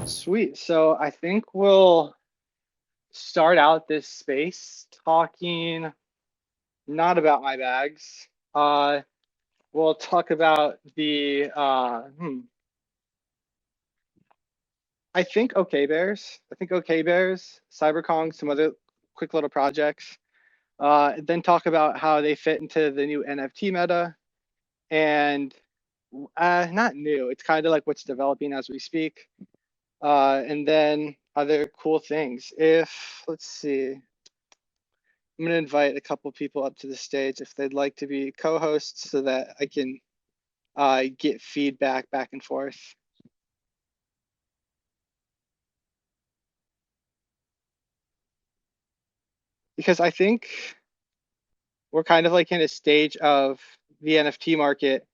Sweet. So I think we'll start out this space talking not about my bags. We'll talk about I think OK Bears. I think OK Bears, CyberKong, some other quick little projects. Then talk about how they fit into the new NFT meta and not new. It's kind of like what's developing as we speak. And then other cool things. Let's see, I'm going to invite a couple people up to the stage if they'd like to be co-hosts so that I can get feedback back and forth. Because I think we're kind of like in a stage of the NFT market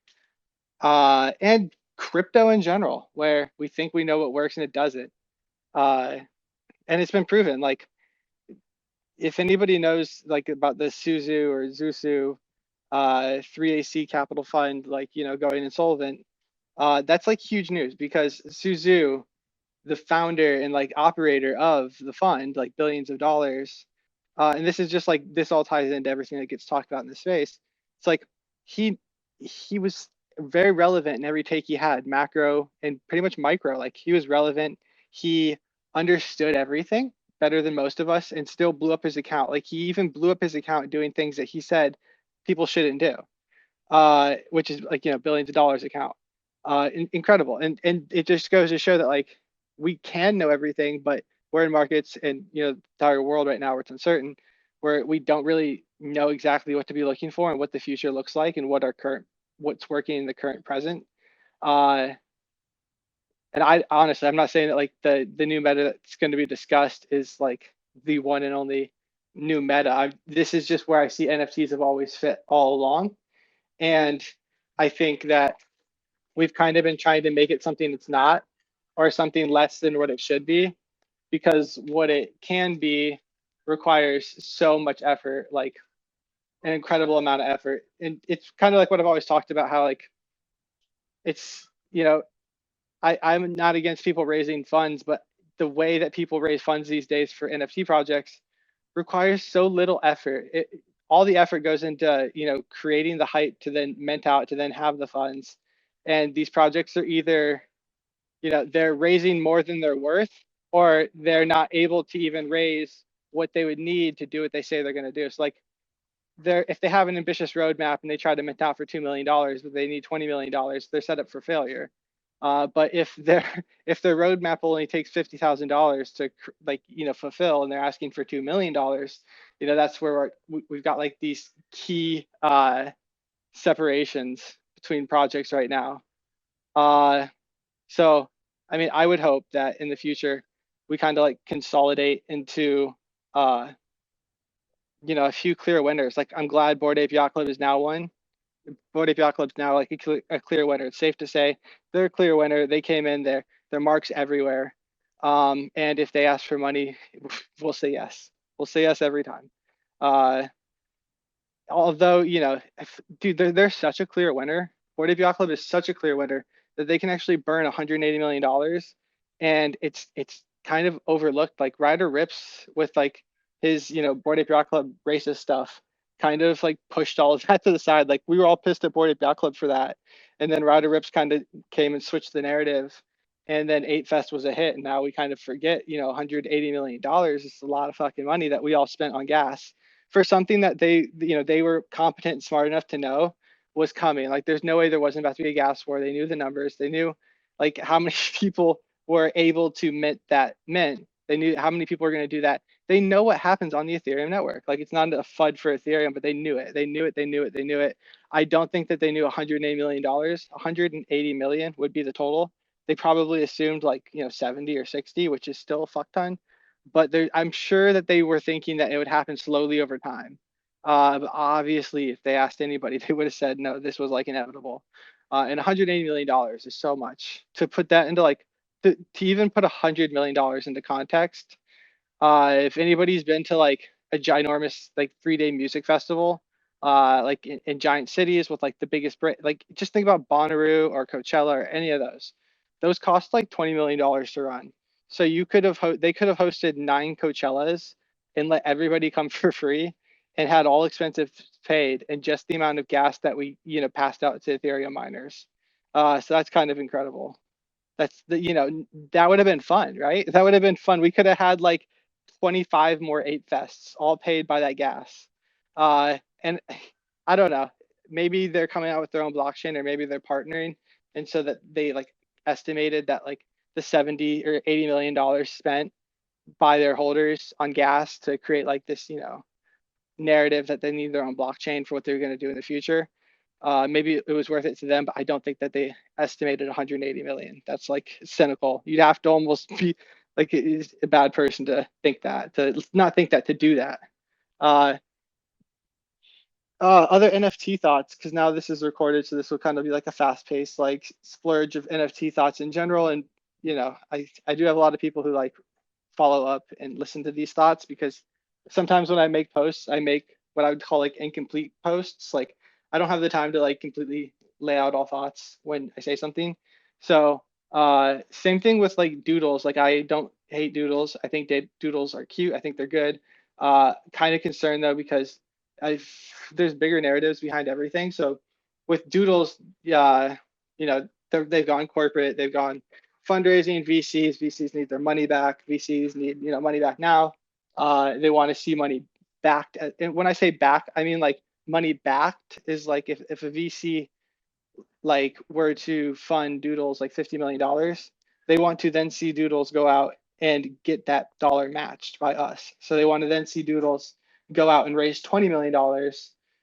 and crypto in general, where we think we know what works and it doesn't. And it's been proven. Like, if anybody knows like about the Suzu or Zusu 3AC Capital Fund, like, going insolvent, that's like huge news because Suzu, the founder and like operator of the fund, like billions of dollars, and this is just like this all ties into everything that gets talked about in the space. It's like he he was very relevant in every take he had, macro and pretty much micro. Like he was relevant. He understood everything better than most of us and still blew up his account. Like he even blew up his account doing things that he said people shouldn't do, which is like, billions of dollars account. Incredible. And it just goes to show that like we can know everything, but we're in markets and the entire world right now where it's uncertain, where we don't really know exactly what to be looking for and what the future looks like and what's working in the current present. Uh, and I honestly, I'm not saying that like the new meta that's going to be discussed is like the one and only new meta. This is just where I see NFTs have always fit all along, and I think that we've kind of been trying to make it something it's not, or something less than what it should be, because what it can be requires so much effort, like an incredible amount of effort. And it's kind of like what I've always talked about, how like it's, I'm not against people raising funds, but the way that people raise funds these days for NFT projects requires so little effort. All the effort goes into creating the hype to then mint out to then have the funds, and these projects are either they're raising more than they're worth, or they're not able to even raise what they would need to do what they say they're going to do. So like if they have an ambitious roadmap and they try to mint out for $2 million, but they need $20 million, they're set up for failure. But if their roadmap only takes $50,000 to fulfill, and they're asking for $2 million, that's where we've got like these key separations between projects right now. So I mean, I would hope that in the future we kind of like consolidate into a few clear winners. Like I'm glad Bored Ape Yacht Club is now one. Bored Ape Yacht Club's now like a clear winner. It's safe to say they're a clear winner. They came in there, their marks everywhere. And if they ask for money, we'll say yes. We'll say yes every time. Although, dude, they're such a clear winner. Bored Ape Yacht Club is such a clear winner that they can actually burn $180 million, and it's kind of overlooked. Like Ryder Rips with like his Bored Ape Yacht Club racist stuff kind of like pushed all of that to the side. Like we were all pissed at Bored Ape Yacht Club for that, and then Ryder Rips kind of came and switched the narrative, and then 8 Fest was a hit, and now we kind of forget $180 million is a lot of fucking money that we all spent on gas for something that they were competent and smart enough to know was coming. Like there's no way there wasn't about to be a gas war. They knew the numbers. They knew like how many people were able to mint that mint. They knew how many people were going to do that. They know what happens on the Ethereum network. Like it's not a FUD for Ethereum, but they knew it. They knew it. They knew it. They knew it. I don't think that they knew $180 million. 180 million would be the total. They probably assumed like 70 or 60, which is still a fuck ton, but I'm sure that they were thinking that it would happen slowly over time. But obviously, if they asked anybody, they would have said no. This was like inevitable. And $180 million is so much. To put that into like to even put $100 million into context. If anybody's been to like a ginormous like 3 day music festival, like in giant cities with like the biggest like just think about Bonnaroo or Coachella or any of those. Those cost like $20 million to run. So they could have hosted 9 Coachellas and let everybody come for free and had all expenses paid and just the amount of gas that we passed out to Ethereum miners. So that's kind of incredible. That would have been fun, right? That would have been fun. We could have had like 25 more ape fests, all paid by that gas. And I don't know. Maybe they're coming out with their own blockchain, or maybe they're partnering, and so that they like estimated that like the 70 or 80 million dollars spent by their holders on gas to create like this, narrative that they need their own blockchain for what they're going to do in the future. Maybe it was worth it to them, but I don't think that they estimated 180 million. That's like cynical. You'd have to almost be like a bad person to think that, to not think that, to do that. Uh, Other NFT thoughts, because now this is recorded, so this will kind of be like a fast-paced like splurge of NFT thoughts in general. And I do have a lot of people who like follow up and listen to these thoughts, because sometimes when I make posts, I make what I would call like incomplete posts. Like I don't have the time to like completely lay out all thoughts when I say something. So same thing with like doodles. Like I don't hate doodles. I think doodles are cute. I think they're good. Kind of concerned though, because I there's bigger narratives behind everything. So with doodles, yeah, they've gone corporate, they've gone fundraising. VCs need their money back. VCs need money back now. They want to see money backed. And when I say back, I mean like money backed is like if a VC like were to fund Doodles like $50 million, they want to then see Doodles go out and get that dollar matched by us. So they want to then see Doodles go out and raise $20 million,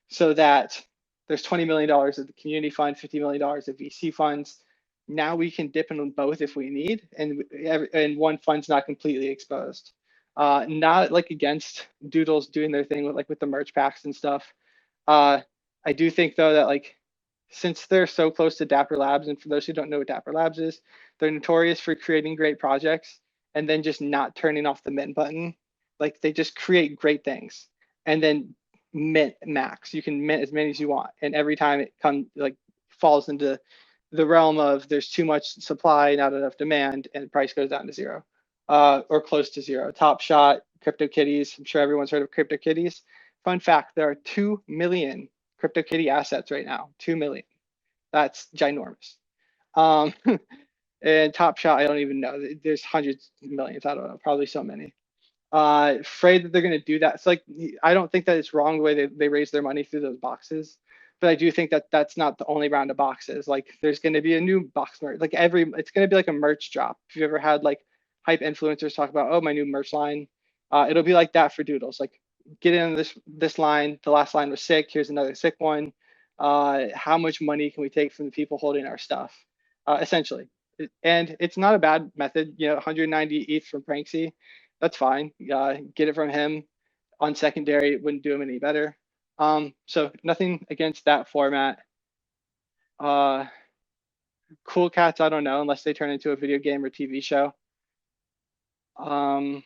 so that there's $20 million of the community fund, $50 million of VC funds. Now we can dip in both if we need, and one fund's not completely exposed. Not like against Doodles doing their thing with the merch packs and stuff. I do think though that like since they're so close to Dapper Labs, and for those who don't know what Dapper Labs is, they're notorious for creating great projects and then just not turning off the mint button. Like they just create great things and then mint max. You can mint as many as you want, and every time it comes like falls into the realm of there's too much supply, not enough demand, and the price goes down to zero, or close to zero. Top Shot, CryptoKitties. I'm sure everyone's heard of CryptoKitties. Fun fact: there are 2 million CryptoKitty assets right now. 2 million. That's ginormous. Um, and Top Shot, I don't even know. There's hundreds of millions. I don't know. Probably so many. Afraid that they're going to do that. It's like I don't think that it's wrong the way they raise their money through those boxes, but I do think that that's not the only round of boxes. Like there's going to be a new box merch. Like it's going to be like a merch drop. If you ever had like hype influencers talk about, oh, my new merch line, it'll be like that for Doodles. Like get in this line. The last line was sick. Here's another sick one. How much money can we take from the people holding our stuff? Essentially, and it's not a bad method. 190 ETH from Pranksy, that's fine. Get it from him on secondary. It wouldn't do him any better. So nothing against that format. Uh, Cool Cats, I don't know, unless they turn into a video game or TV show. I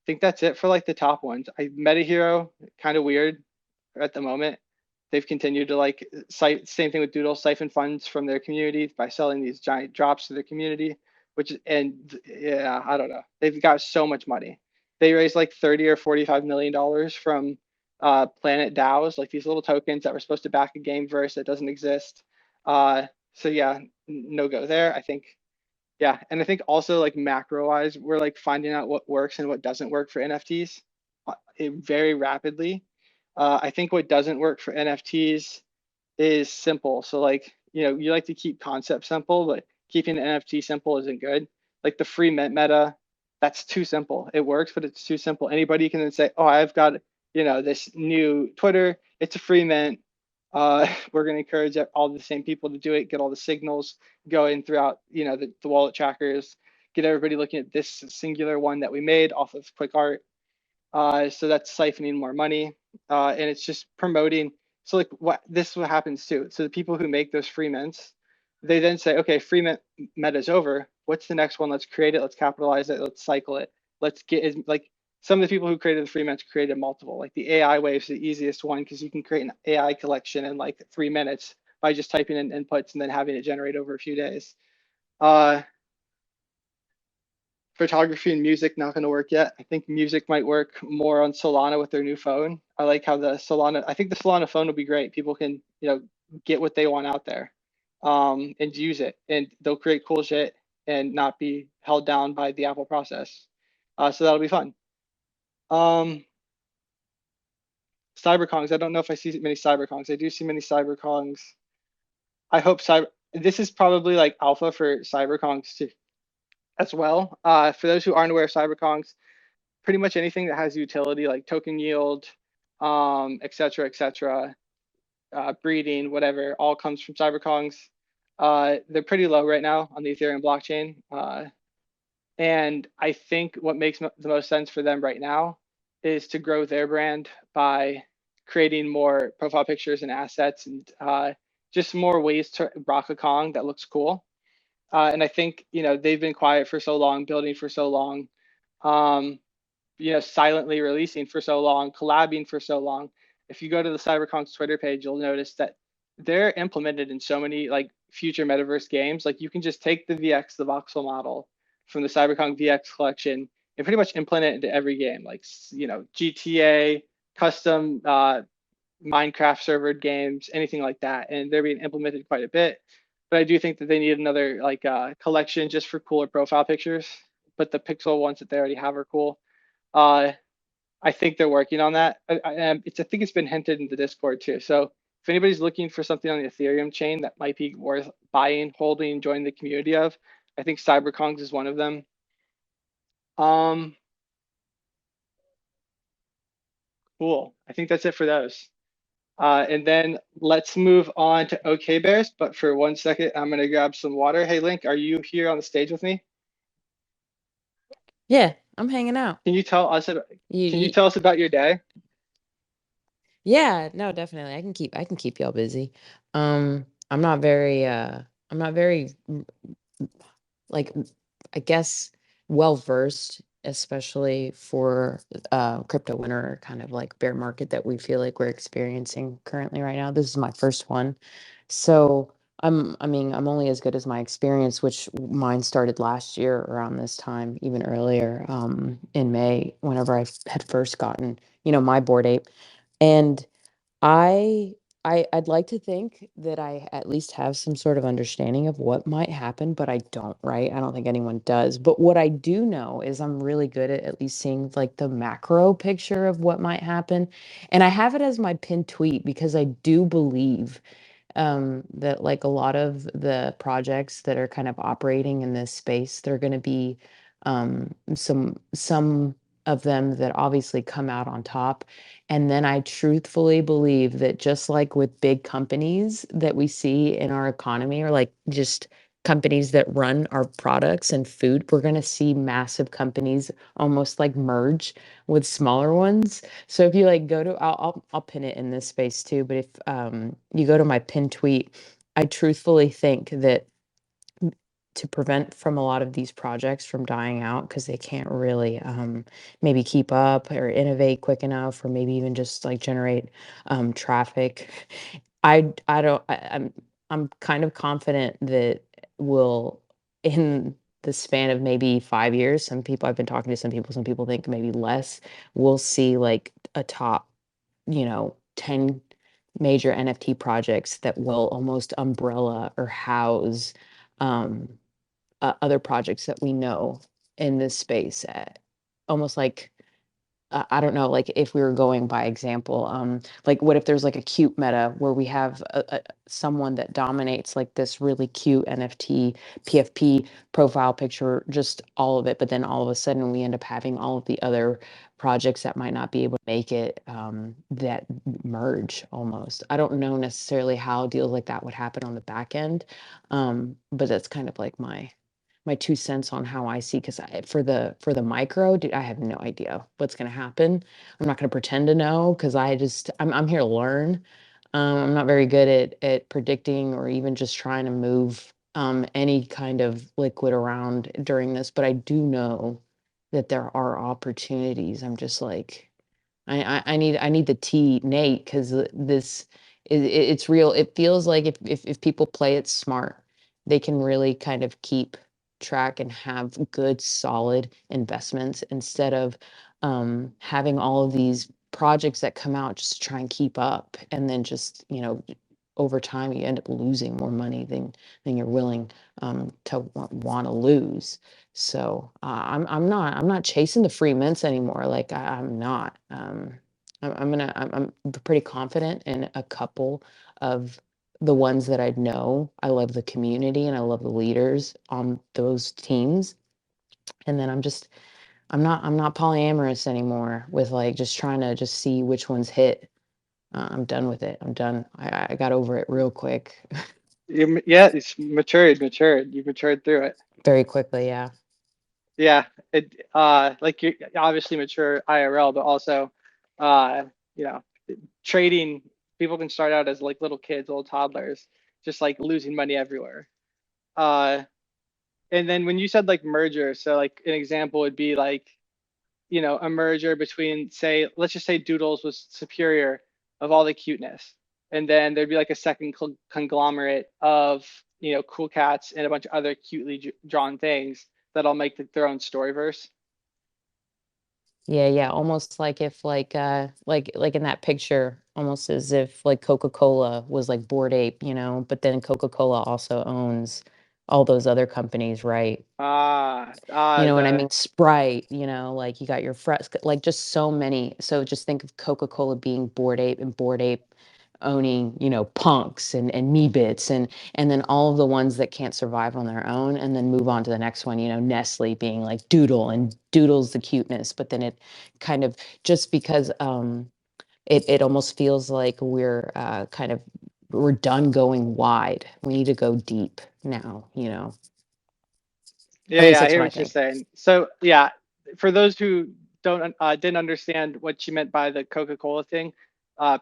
think that's it for like the top ones. Meta Hero, kind of weird at the moment. They've continued to like same thing with Doodle, siphon funds from their community by selling these giant drops to their community, and yeah, I don't know. They've got so much money. They raised like 30 or $45 million from Planet DAOs, like these little tokens that were supposed to back a game verse that doesn't exist. So yeah, no go there. I think, yeah, and I think also like macro wise, we're like finding out what works and what doesn't work for NFTs very rapidly. I think what doesn't work for NFTs is simple. So like, you like to keep concept simple, but keeping an NFT simple isn't good. Like the free mint meta, that's too simple. It works, but it's too simple. Anybody can then say, oh, I've got, this new Twitter. It's a free mint. We're going to encourage all the same people to do it, get all the signals going throughout, the wallet trackers, get everybody looking at this singular one that we made off of Quick Art. So that's siphoning more money, and it's just promoting. So like this is what happens too. So the people who make those free mints, they then say, okay, free mint meta's over. What's the next one? Let's create it. Let's capitalize it. Let's cycle it. Let's get like some of the people who created the free mints created multiple. Like the AI wave's the easiest one because you can create an AI collection in like 3 minutes by just typing in inputs and then having it generate over a few days. Uh, photography and music not going to work yet. I think music might work more on Solana with their new phone. I like how the Solana. I think the Solana phone will be great. People can get what they want out there, and use it, and they'll create cool shit and not be held down by the Apple process. So that'll be fun. CyberKongs. I don't know if I see many CyberKongs. I do see many CyberKongs. I hope cyber. This is probably like alpha for CyberKongs too, as well. For those who aren't aware of CyberKongs, pretty much anything that has utility like token yield, et cetera, breeding, whatever, all comes from CyberKongs. They're pretty low right now on the Ethereum blockchain. And I think what makes the most sense for them right now is to grow their brand by creating more profile pictures and assets and just more ways to rock a Kong that looks cool. And I think, they've been quiet for so long, building for so long, silently releasing for so long, collabing for so long. If you go to the CyberKong's Twitter page, you'll notice that they're implemented in so many like future metaverse games. Like you can just take the VX, the voxel model from the CyberKong VX collection, and pretty much implement it into every game, like GTA, custom Minecraft server games, anything like that. And they're being implemented quite a bit. But I do think that they need another like collection just for cooler profile pictures. But the pixel ones that they already have are cool. Uh, I think they're working on that. I think it's been hinted in the Discord too. So if anybody's looking for something on the Ethereum chain that might be worth buying, holding, joining the community of, I think CyberKongs is one of them. Cool. I think that's it for those. And then let's move on to OK Bears. But for 1 second, I'm gonna grab some water. Hey Link, are you here on the stage with me? Yeah, I'm hanging out. Can you tell us You, can you you tell us about your day? yeah, no, definitely. I can keep y'all busy. I'm not very I'm not very like I guess well versed, especially for crypto winter kind of like bear market that we feel like we're experiencing currently right now. This is my first one. So I'm only as good as my experience, which mine started last year around this time, even earlier, in May, whenever had first gotten, my board ape. And I I'd like to think that I at least have some sort of understanding of what might happen, but I don't, right? I don't think anyone does. But what I do know is I'm really good at least seeing like the macro picture of what might happen. And I have it as my pinned tweet because I do believe that like a lot of the projects that are kind of operating in this space, they're going to be some of them that obviously come out on top. And then I truthfully believe that just like with big companies that we see in our economy, or like just companies that run our products and food, we're going to see massive companies almost like merge with smaller ones. So if you like go to, I'll pin it in this space too. But if you go to my pin tweet, I truthfully think that to prevent from a lot of these projects from dying out because they can't really maybe keep up or innovate quick enough, or maybe even just like generate traffic. I don't I'm kind of confident that we'll in the span of maybe 5 years, some people I've been talking to some people think maybe less, we'll see like a top 10 major NFT projects that will almost umbrella or house um, other projects that we know in this space. Almost like I don't know, like if we were going by example, like what if there's like a cute meta where we have someone that dominates like this really cute NFT, PFP profile picture, just all of it, but then all of a sudden we end up having all of the other projects that might not be able to make it that merge almost. I don't know necessarily how deals like that would happen on the back end, but that's kind of like my 2 cents on how I see, because for the micro, dude, I have no idea what's gonna happen. I'm not gonna pretend to know because I'm here to learn. I'm not very good at predicting or even just trying to move any kind of liquid around during this, but I do know that there are opportunities. I'm just like I need the tea, Nate, because this it's real. It feels like if people play it smart, they can really kind of keep track and have good, solid investments instead of having all of these projects that come out just to try and keep up. And then just, over time, you end up losing more money than you're willing to want to lose. So I'm not chasing the free mints anymore. Like I'm not. I'm pretty confident in a couple of the ones that I know. I love the community and I love the leaders on those teams. And then I'm not polyamorous anymore with like just trying to just see which ones hit. I'm done with it. I'm done. I got over it real quick. Yeah, it's matured. You've matured through it. Very quickly, yeah. Yeah, it like you're obviously mature IRL, but also you know, trading, people can start out as like little kids, little toddlers, just like losing money everywhere. Uh and then when you said like merger, so like an example would be like, a merger between, say, let's just say Doodles was superior of all the cuteness. And then there'd be like a second conglomerate of, cool cats and a bunch of other cutely drawn things that'll make their own storyverse. Yeah, yeah, almost like if like in that picture, almost as if like Coca-Cola was like Bored Ape, but then Coca-Cola also owns all those other companies, right? You know what I The mean? Sprite, like you got your fresh, like just so many. So just think of Coca-Cola being Bored Ape and Bored Ape owning, Punks and Me Bits and then all of the ones that can't survive on their own and then move on to the next one, Nestle being like Doodle and Doodle's the cuteness, but then it kind of just because it almost feels like we're done going wide. We need to go deep now, At Yeah, least yeah, I that's hear what I what you're think. saying. So yeah, for those who don't didn't understand what she meant by the Coca-Cola thing,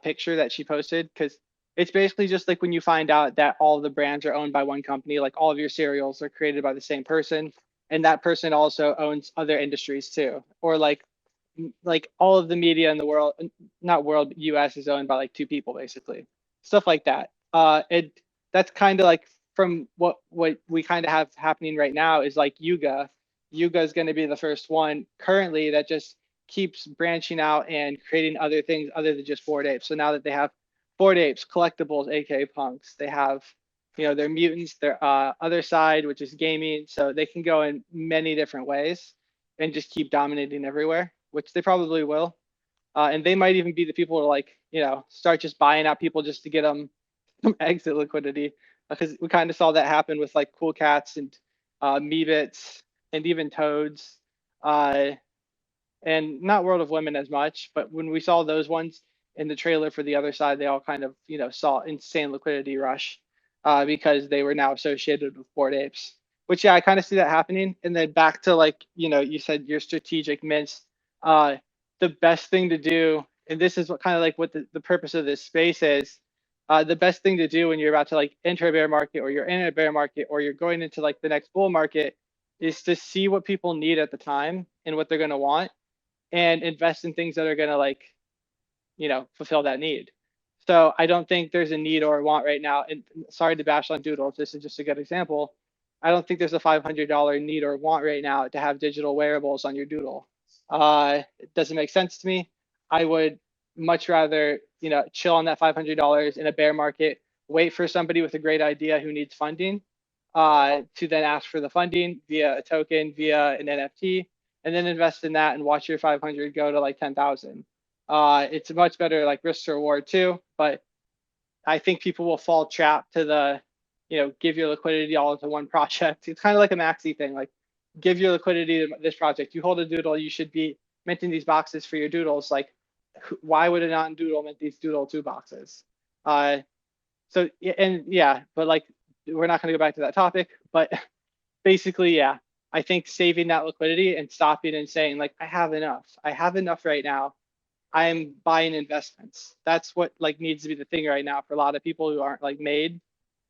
picture that she posted, because it's basically just like when you find out that all the brands are owned by one company, like all of your cereals are created by the same person, and that person also owns other industries too, or like all of the media in the world, not world, but US is owned by like two people basically, stuff like that. That's kind of like from what we kind of have happening right now is like Yuga. Yuga is going to be the first one currently that just keeps branching out and creating other things other than just Bored Apes. So now that they have Bored Apes, collectibles, aka punks, they have their mutants, their other side, which is gaming. So they can go in many different ways and just keep dominating everywhere, which they probably will. And they might even be the people who are like, start just buying out people just to get them some exit liquidity, because we kind of saw that happen with like Cool Cats and Meebits and even Toads. Uh, and not World of Women as much, but when we saw those ones in the trailer for the other side, they all kind of, saw insane liquidity rush because they were now associated with Bored Apes. Which, yeah, I kind of see that happening. And then back to like, you said your strategic mints. Uh, the best thing to do, and this is what kind of like what the purpose of this space is. The best thing to do when you're about to like enter a bear market, or you're in a bear market, or you're going into like the next bull market, is to see what people need at the time and what they're going to want, and invest in things that are going to like, fulfill that need. So I don't think there's a need or a want right now. And sorry to bash on Doodles, this is just a good example. I don't think there's a $500 need or want right now to have digital wearables on your Doodle. It doesn't make sense to me. I would much rather, chill on that $500 in a bear market, wait for somebody with a great idea who needs funding, to then ask for the funding via a token, via an NFT, and then invest in that and watch your 500 go to like 10,000. It's a much better like risk to reward too, but I think people will fall trap to the, give your liquidity all into one project. It's kind of like a maxi thing, like give your liquidity to this project. You hold a doodle, you should be minting these boxes for your doodles. Like, why would a non-doodle mint these doodle two boxes? Uh, so and yeah, but like we're not going to go back to that topic, but basically, yeah, I think saving that liquidity and stopping and saying like I have enough. I have enough right now. I'm buying investments. That's what like needs to be the thing right now for a lot of people who aren't like made,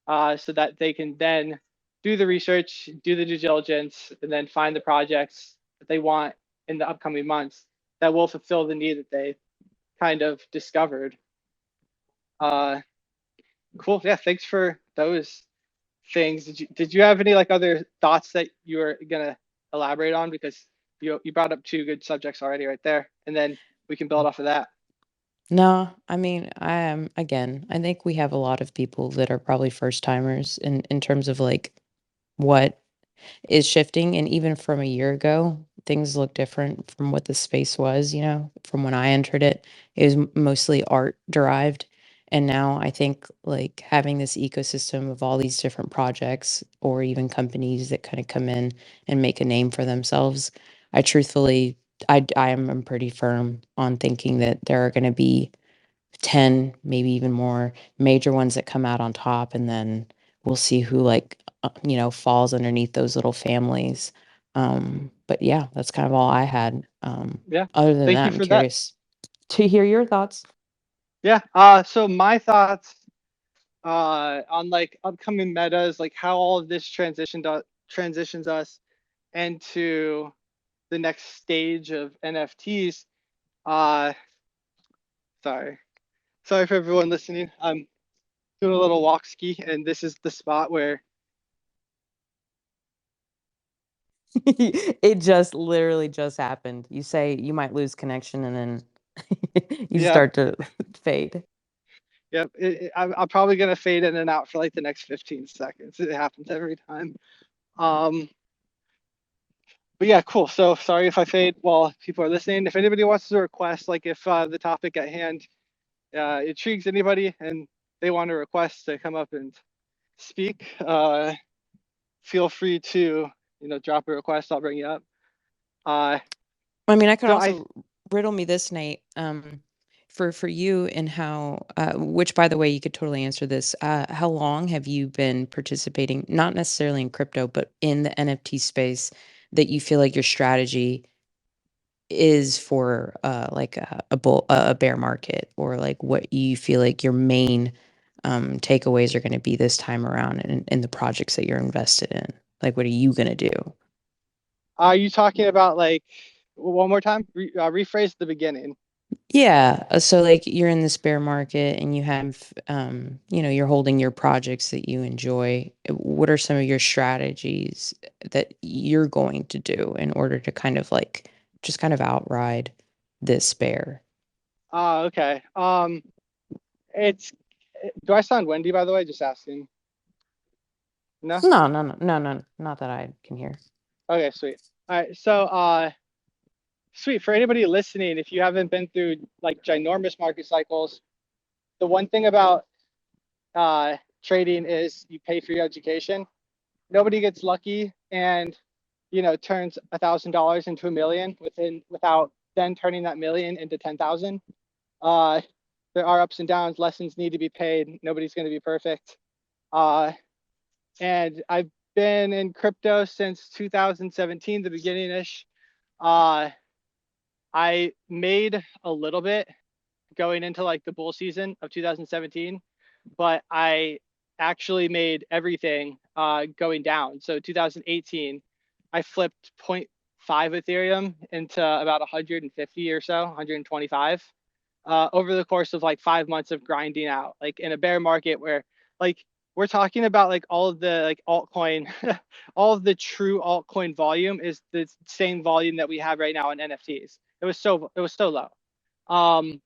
so that they can then do the research, do the due diligence, and then find the projects that they want in the upcoming months that will fulfill the need that they kind of discovered. Uh, cool. Yeah, thanks for those things. Did you have any like other thoughts that you were gonna elaborate on? Because you brought up two good subjects already right there, and then we can build off of that. No, I mean, I am again, I think we have a lot of people that are probably first timers in terms of like what is shifting. And even from a year ago, things look different from what the space was, from when I entered it. It was mostly art derived. And now I think like having this ecosystem of all these different projects or even companies that kind of come in and make a name for themselves, I truthfully, I am pretty firm on thinking that there are going to be 10, maybe even more major ones that come out on top. And then we'll see who like, falls underneath those little families. But yeah, that's kind of all I had. Yeah, Other than thank you that, I'm for that. curious to hear your thoughts. Yeah. So my thoughts on like upcoming metas, like how all of this transitions us into the next stage of NFTs. Uh, sorry, sorry for everyone listening. I'm doing a little walk ski, and this is the spot where, It just literally just happened. You say you might lose connection and then you yeah, start to fade. yep. I'm probably gonna fade in and out for like the next 15 seconds. It happens every time. Um, but yeah, cool. So sorry if I fade while people are listening. If anybody wants to request, like if the topic at hand intrigues anybody and they want to request to come up and speak, feel free to drop a request. I'll bring you up. Uh, I mean, I could so I also riddle me this, Nate. For you and how, which by the way, you could totally answer this. How long have you been participating, not necessarily in crypto, but in the NFT space that you feel like your strategy is for, like a bear market, or like what you feel like your main takeaways are going to be this time around in the projects that you're invested in? Like, what are you going to do? are you talking about like one more time? Rephrase the beginning. Yeah, so like you're in this bear market and you have, you're holding your projects that you enjoy. What are some of your strategies that you're going to do in order to kind of like just kind of outride this bear? Okay. It's do I sound windy by the way? Just asking. No? No, no, no, no, no, not that I can hear. Okay, sweet. All right. So sweet for anybody listening, if you haven't been through like ginormous market cycles, the one thing about trading is you pay for your education. Nobody gets lucky and turns $1,000 into a million without then turning that million into 10,000. Uh, there are ups and downs. Lessons need to be paid. Nobody's going to be perfect. Uh, and I've been in crypto since 2017, the beginning ish. Uh, I made a little bit going into like the bull season of 2017, but I actually made everything going down. So 2018, I flipped zero point 0.5 Ethereum into about 150 or so, 125 over the course of like 5 months of grinding out, like in a bear market where like we're talking about like all of the like altcoin, all of the true altcoin volume is the same volume that we have right now in NFTs. It was so low. Um,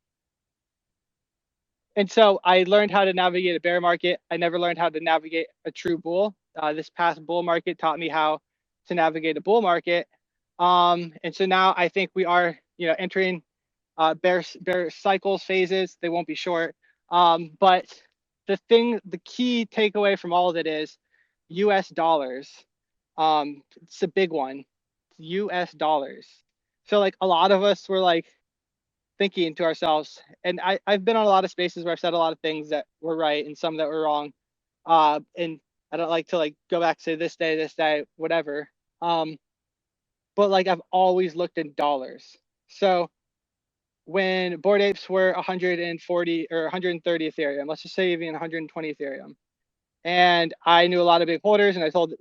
and so I learned how to navigate a bear market. I never learned how to navigate a true bull. This past bull market taught me how to navigate a bull market. And so now I think we are, entering bear cycles phases. They won't be short. But the key takeaway from all of it is U.S. dollars. It's a big one. U.S. dollars. So like a lot of us were like thinking to ourselves, and I've been on a lot of spaces where I've said a lot of things that were right and some that were wrong. And I don't like to like go back to this day, whatever. Um, but like I've always looked in dollars. So when Bored Apes were 140 or 130 Ethereum, let's just say even 120 Ethereum, and I knew a lot of big holders, and I told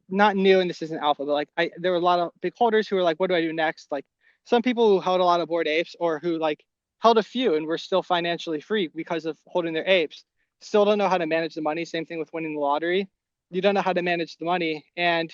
not new, and this isn't alpha, but like there were a lot of big holders who were like, what do I do next? Like some people who held a lot of Bored Apes or who like held a few and were still financially free because of holding their apes, still don't know how to manage the money. Same thing with winning the lottery. you don't know how to manage the money, and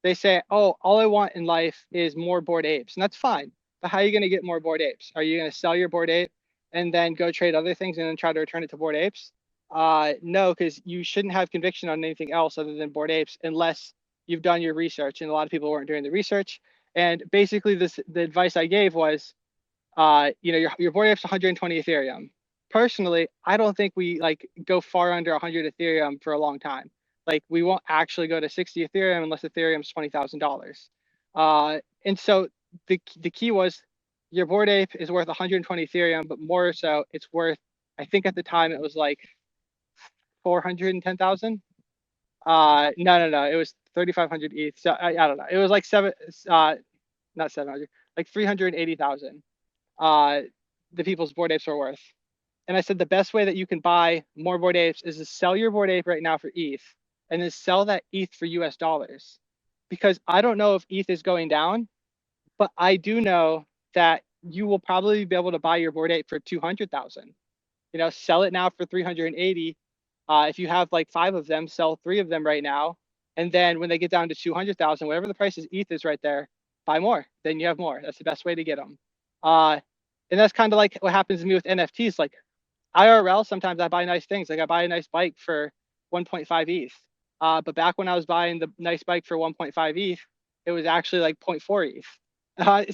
they say, oh, all I want in life is more Bored Apes. And that's fine. But how are you going to get more Bored Apes? Are you going to sell your Bored Ape and then go trade other things and then try to return it to Bored Apes? No, because you shouldn't have conviction on anything else other than Bored Apes unless you've done your research. And a lot of people weren't doing the research. And basically, the advice I gave was, your Bored Ape's 120 Ethereum. Personally, I don't think we like go far under 100 Ethereum for a long time. Like we won't actually go to 60 Ethereum unless Ethereum's $20,000. And so the key was your Bored Ape is worth 120 Ethereum, but more so it's worth, I think at the time it was like 410,000. No, it was 3,500 ETH. So I don't know. It was like not 700, like 380,000. Uh, the people's Bored Apes are worth. And I said the best way that you can buy more Bored Apes is to sell your Bored Ape right now for ETH and then sell that ETH for US dollars. Because I don't know if ETH is going down, but I do know that you will probably be able to buy your Bored Ape for 200,000. Sell it now for 380. If you have like 5 of them, sell 3 of them right now. And then when they get down to 200,000, whatever the price is, ETH is right there, buy more. Then you have more. That's the best way to get them. And that's kind of like what happens to me with NFTs. Like IRL, sometimes I buy nice things. Like I buy a nice bike for 1.5 ETH. But back when I was buying the nice bike for 1.5 ETH, it was actually like 0.4 ETH.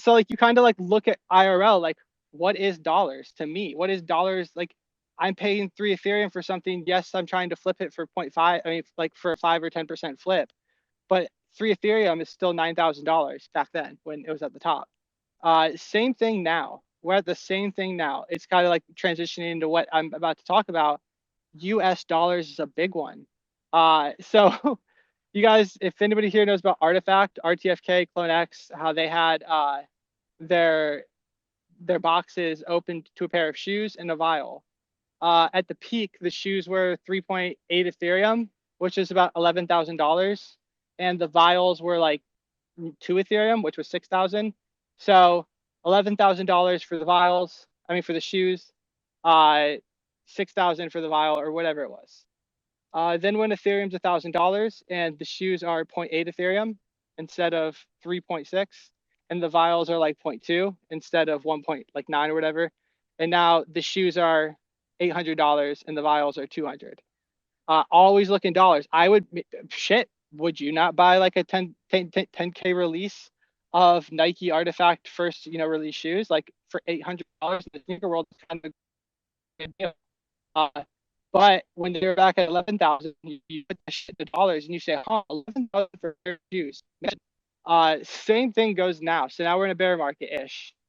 So like you kind of like look at IRL, like what is dollars to me? What is dollars? Like I'm paying 3 Ethereum for something. Yes, I'm trying to flip it for 0.5. I mean, like for a 5 or 10% flip, but 3 Ethereum is still $9,000 back then when it was at the top. Same thing now. We're at the same thing now. It's kind of like transitioning into what I'm about to talk about. US dollars is a big one. So you guys, if anybody here knows about Artifact, RTFK, CloneX, how they had their boxes opened to a pair of shoes and a vial. At the peak, the shoes were 3.8 Ethereum, which is about $11,000, and the vials were like 2 Ethereum, which was 6,000. So $11,000 for the vials. I mean, for the shoes, 6,000 for the vial or whatever it was. Then when Ethereum's $1,000 and the shoes are 0.8 Ethereum instead of 3.6, and the vials are like 0.2 instead of 1.9 or whatever, and now the shoes are $800 and the vials are 200. Always look in dollars. I would would you not buy like a 10K release of Nike Artifact first, release shoes like for $800 in the sneaker world? It's kind of a good deal. But when they're back at 11,000, you put that shit to dollars and you say, huh, 11,000 for a pair of shoes. Same thing goes now. So now we're in a bear market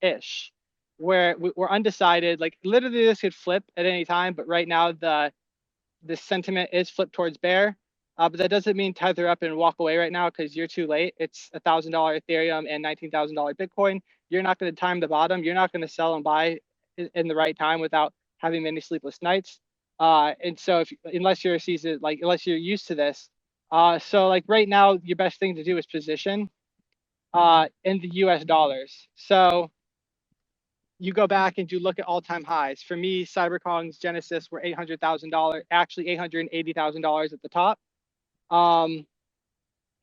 ish, where we're undecided. Like literally this could flip at any time, but right now the sentiment is flipped towards bear. But that doesn't mean tether up and walk away right now because you're too late. It's $1,000 Ethereum and $19,000 Bitcoin. You're not going to time the bottom. You're not going to sell and buy in the right time without having many sleepless nights. And so unless you're a seasoned, like unless you're used to this, so like right now, your best thing to do is position in the US dollars. So you go back and you look at all-time highs. For me, Cyberkong's Genesis were $800,000, actually $880,000 at the top.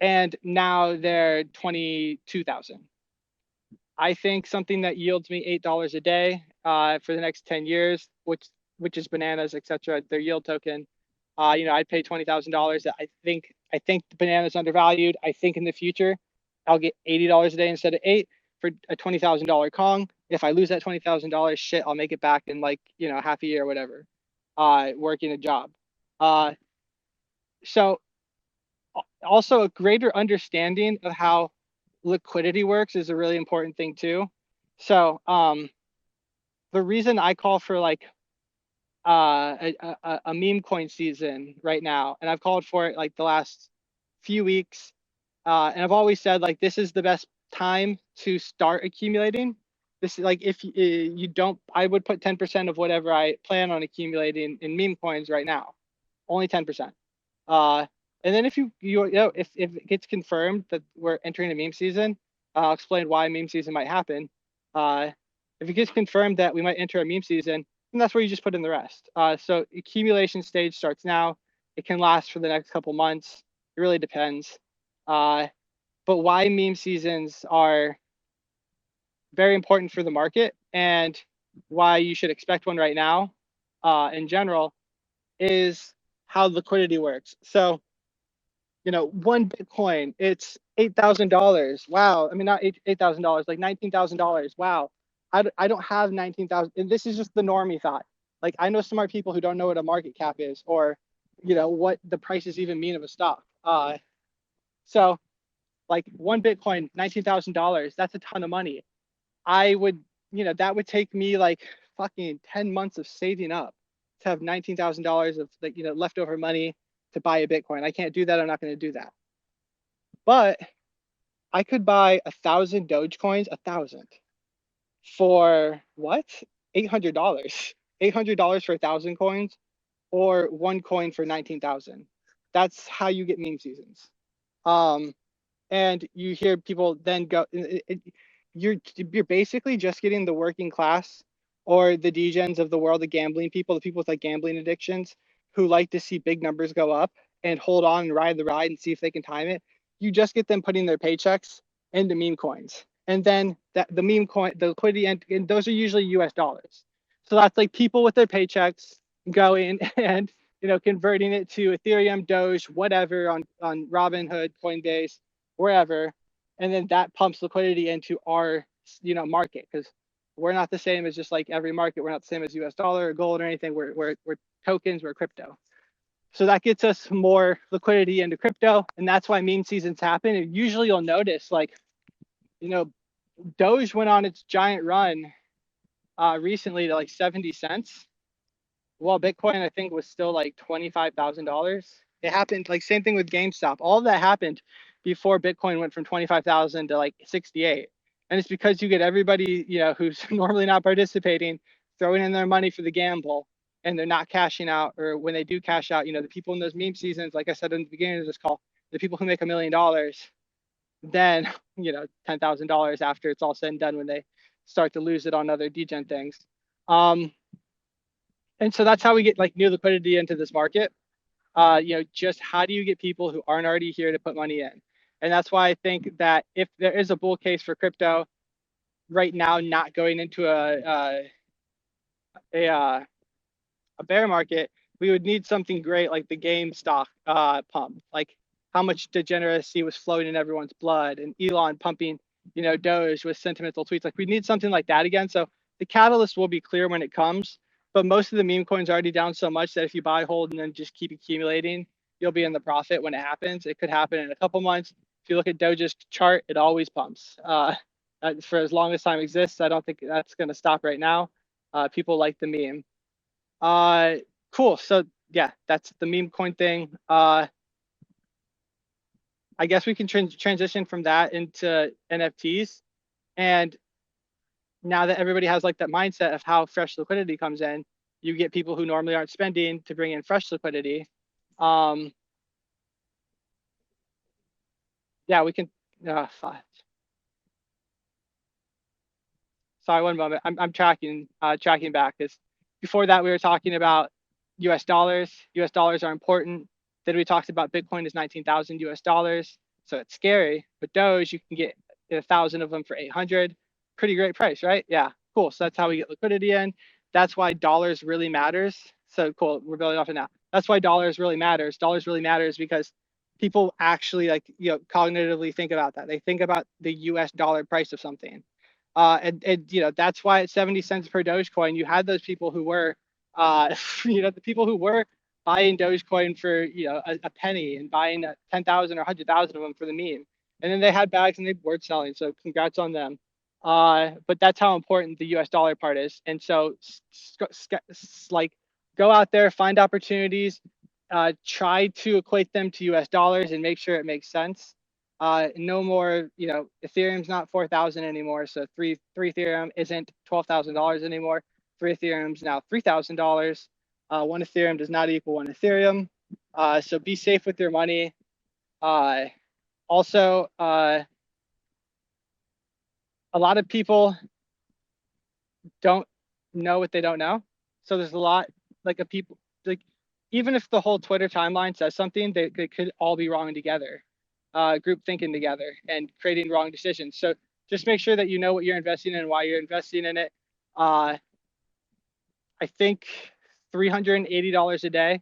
And now they're 22,000. I think something that yields me $8 a day for the next 10 years, which is bananas, etc. Their yield token. I'd pay $20,000. I think the banana's undervalued. I think in the future, I'll get $80 a day instead of 8 for a $20,000 Kong. If I lose that $20,000, shit, I'll make it back in like half a year or whatever, working a job. So also a greater understanding of how liquidity works is a really important thing too. So the reason I call for like a meme coin season right now, and I've called for it like the last few weeks, and I've always said like this is the best time to start accumulating. This is like if you don't, I would put 10% of whatever I plan on accumulating in meme coins right now, only 10%. And then if if it gets confirmed that we're entering a meme season, I'll explain why meme season might happen. If it gets confirmed that we might enter a meme season, and that's where you just put in the rest. So accumulation stage starts now. It can last for the next couple months. It really depends. But why meme seasons are very important for the market and why you should expect one right now, in general, is how liquidity works. So, one Bitcoin, it's $8,000. Wow. I mean, not $8,000, like $19,000. Wow. I don't have 19,000. And this is just the normie thought. Like, I know smart people who don't know what a market cap is, or, what the prices even mean of a stock. So like one Bitcoin, $19,000, that's a ton of money. I would, that would take me like fucking 10 months of saving up to have $19,000 of like, leftover money to buy a Bitcoin. I can't do that. I'm not going to do that. But I could buy 1,000 Dogecoins, 1,000 for what? $800. $800 for 1,000 coins, or one coin for 19,000. That's how you get meme seasons. Um, and you hear people then go, you're basically just getting the working class or the degens of the world, the gambling people, the people with like gambling addictions, who like to see big numbers go up and hold on and ride the ride and see if they can time it. You just get them putting their paychecks into meme coins, and then the meme coin, the liquidity, and those are usually US dollars. So that's like people with their paychecks going and converting it to Ethereum, Doge, whatever, on Robinhood, Coinbase, wherever, and then that pumps liquidity into our market, because we're not the same as just like every market. We're not the same as US dollar or gold or anything. We're tokens, we're crypto. So that gets us more liquidity into crypto, and that's why meme seasons happen. And usually you'll notice, like, Doge went on its giant run recently to like 70 cents. Well, Bitcoin, I think, was still like $25,000. It happened like same thing with GameStop. All of that happened before Bitcoin went from 25,000 to like 68. And it's because you get everybody, who's normally not participating, throwing in their money for the gamble, and they're not cashing out. Or when they do cash out, the people in those meme seasons, like I said in the beginning of this call, the people who make $1 million, then, $10,000 after it's all said and done, when they start to lose it on other degen things. And so that's how we get like new liquidity into this market. Just how do you get people who aren't already here to put money in? And that's why I think that if there is a bull case for crypto right now, not going into a bear market, we would need something great like the game stock pump. Like how much degeneracy was flowing in everyone's blood, and Elon pumping, Doge with sentimental tweets. Like we need something like that again. So the catalyst will be clear when it comes, but most of the meme coins are already down so much that if you buy, hold, and then just keep accumulating, you'll be in the profit when it happens. It could happen in a couple months. If you look at Doge's chart, it always pumps. For as long as time exists, I don't think that's going to stop right now. People like the meme. Uh, cool. So yeah, that's the meme coin thing. I guess we can transition from that into NFTs. And now that everybody has like that mindset of how fresh liquidity comes in, you get people who normally aren't spending to bring in fresh liquidity. Yeah, we can. Sorry, one moment. I'm tracking back, because before that we were talking about US dollars. US dollars are important. Then we talked about Bitcoin is 19,000 US dollars. So it's scary. But Doge, you can get 1,000 of them for 800. Pretty great price, right? Yeah, cool. So that's how we get liquidity in. That's why dollars really matters. So cool, we're building off it now. That's why dollars really matters. Dollars really matters because people actually like, cognitively think about that. They think about the US dollar price of something. And that's why at 70 cents per Dogecoin, you had those people who were, the people who were buying Dogecoin for a penny, and buying 10,000 or 100,000 of them for the meme, and then they had bags and they were selling. So congrats on them. But that's how important the U.S. dollar part is. And so, like, go out there, find opportunities, try to equate them to U.S. dollars, and make sure it makes sense. No more, Ethereum's not 4,000 anymore. So three Ethereum isn't $12,000 anymore. Three Ethereum's now $3,000. One Ethereum does not equal one Ethereum. So be safe with your money. Also, a lot of people don't know what they don't know. So there's a lot like of people, like, even if the whole Twitter timeline says something, they could all be wrong together, group thinking together and creating wrong decisions. So just make sure that you know what you're investing in and why you're investing in it. I think $380 a day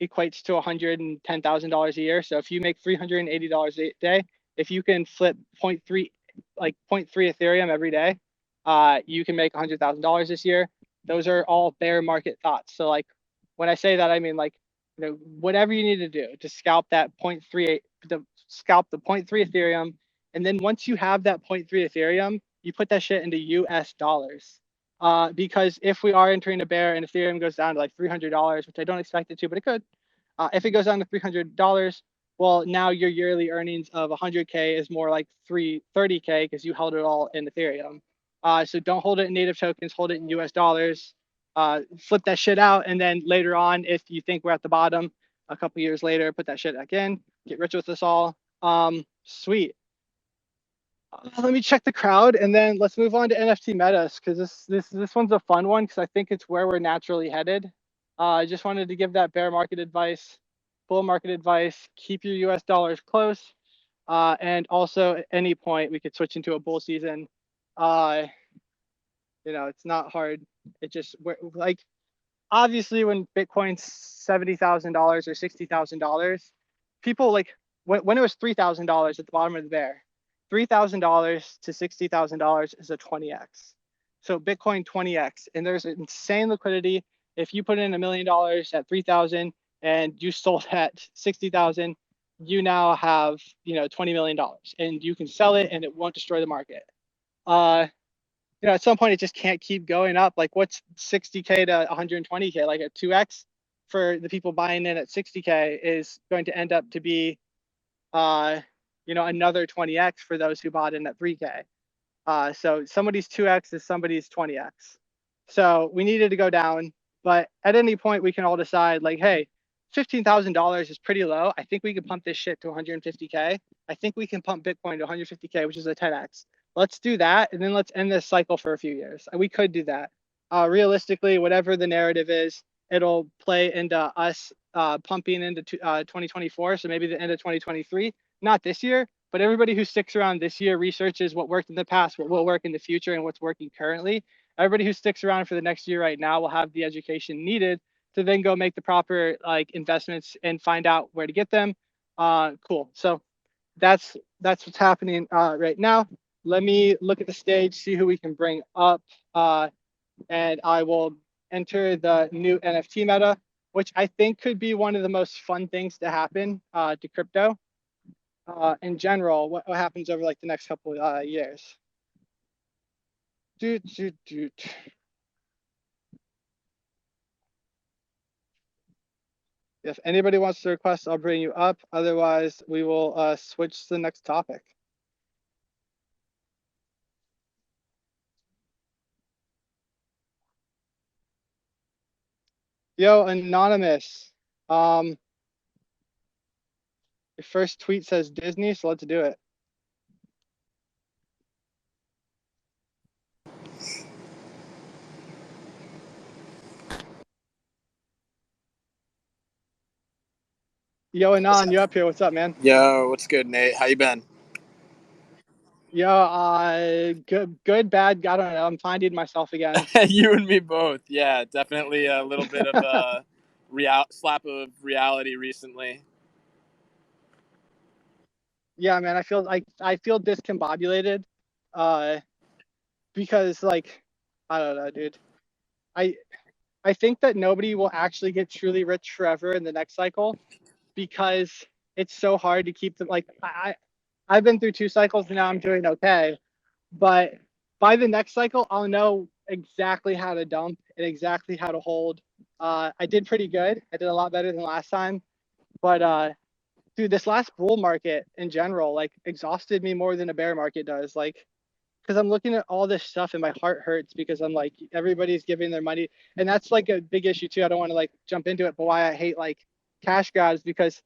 equates to $110,000 a year. So if you make $380 a day, if you can flip point 0.3, like point 0.3 Ethereum every day, you can make $100,000 this year. Those are all bear market thoughts. So like when I say that, I mean like, whatever you need to do to scalp that 0.38, to scalp the point 0.3 Ethereum. And then once you have that 0.3 Ethereum, you put that shit into US dollars. Because if we are entering a bear and Ethereum goes down to like $300, which I don't expect it to, but it could. If it goes down to $300, well, now your yearly earnings of 100K is more like 330K because you held it all in Ethereum. So don't hold it in native tokens, hold it in US dollars. Flip that shit out, and then later on, if you think we're at the bottom, a couple years later, put that shit back in. Get rich with us all. Sweet. Let me check the crowd, and then let's move on to NFT metas because this one's a fun one because I think it's where we're naturally headed. I just wanted to give that bear market advice, bull market advice. Keep your US dollars close, and also at any point we could switch into a bull season. It's not hard. It just like obviously when Bitcoin's $70,000 or $60,000, people like when it was $3,000 at the bottom of the bear, $3,000 to $60,000 is a 20x. So Bitcoin 20x, and there's insane liquidity. If you put in $1 million at 3,000 and you sold at 60,000, you now have $20 million, and you can sell it and it won't destroy the market. At some point it just can't keep going up. Like what's 60K to 120K? Like a 2x for the people buying in at 60K is going to end up to be, another 20x for those who bought in at 3K. So somebody's 2x is somebody's 20x. So we needed to go down, but at any point we can all decide like, hey, $15,000 is pretty low. I think we can pump this shit to 150K. I think we can pump Bitcoin to 150K, which is a 10x. Let's do that, and then let's end this cycle for a few years. We could do that. Realistically, whatever the narrative is, it'll play into us pumping into 2024. So maybe the end of 2023, not this year, but everybody who sticks around this year researches what worked in the past, what will work in the future, and what's working currently. Everybody who sticks around for the next year right now will have the education needed to then go make the proper investments and find out where to get them. Cool. So that's what's happening right now. Let me look at the stage, see who we can bring up, and I will enter the new NFT meta, which I think could be one of the most fun things to happen to crypto in general. What happens over like the next couple years? If anybody wants to request, I'll bring you up. Otherwise, we will switch to the next topic. Yo, Anonymous. Your first tweet says Disney, so let's do it. Yo, Anon, you up here? What's up, man? Yo, what's good, Nate? How you been? Yo, good, bad. I don't know. I'm finding myself again. You and me both. Yeah, definitely a little bit of a slap of reality recently. Yeah, man. I feel discombobulated, because like, I don't know, dude. I think that nobody will actually get truly rich forever in the next cycle because it's so hard to keep them. Like I've been through 2 cycles and now I'm doing okay, but by the next cycle I'll know exactly how to dump and exactly how to hold. I did pretty good. I did a lot better than last time, but dude, this last bull market in general like exhausted me more than a bear market does. Like because I'm looking at all this stuff and my heart hurts because I'm like everybody's giving their money, and that's like a big issue too. I don't want to like jump into it, but why I hate like cash grabs, because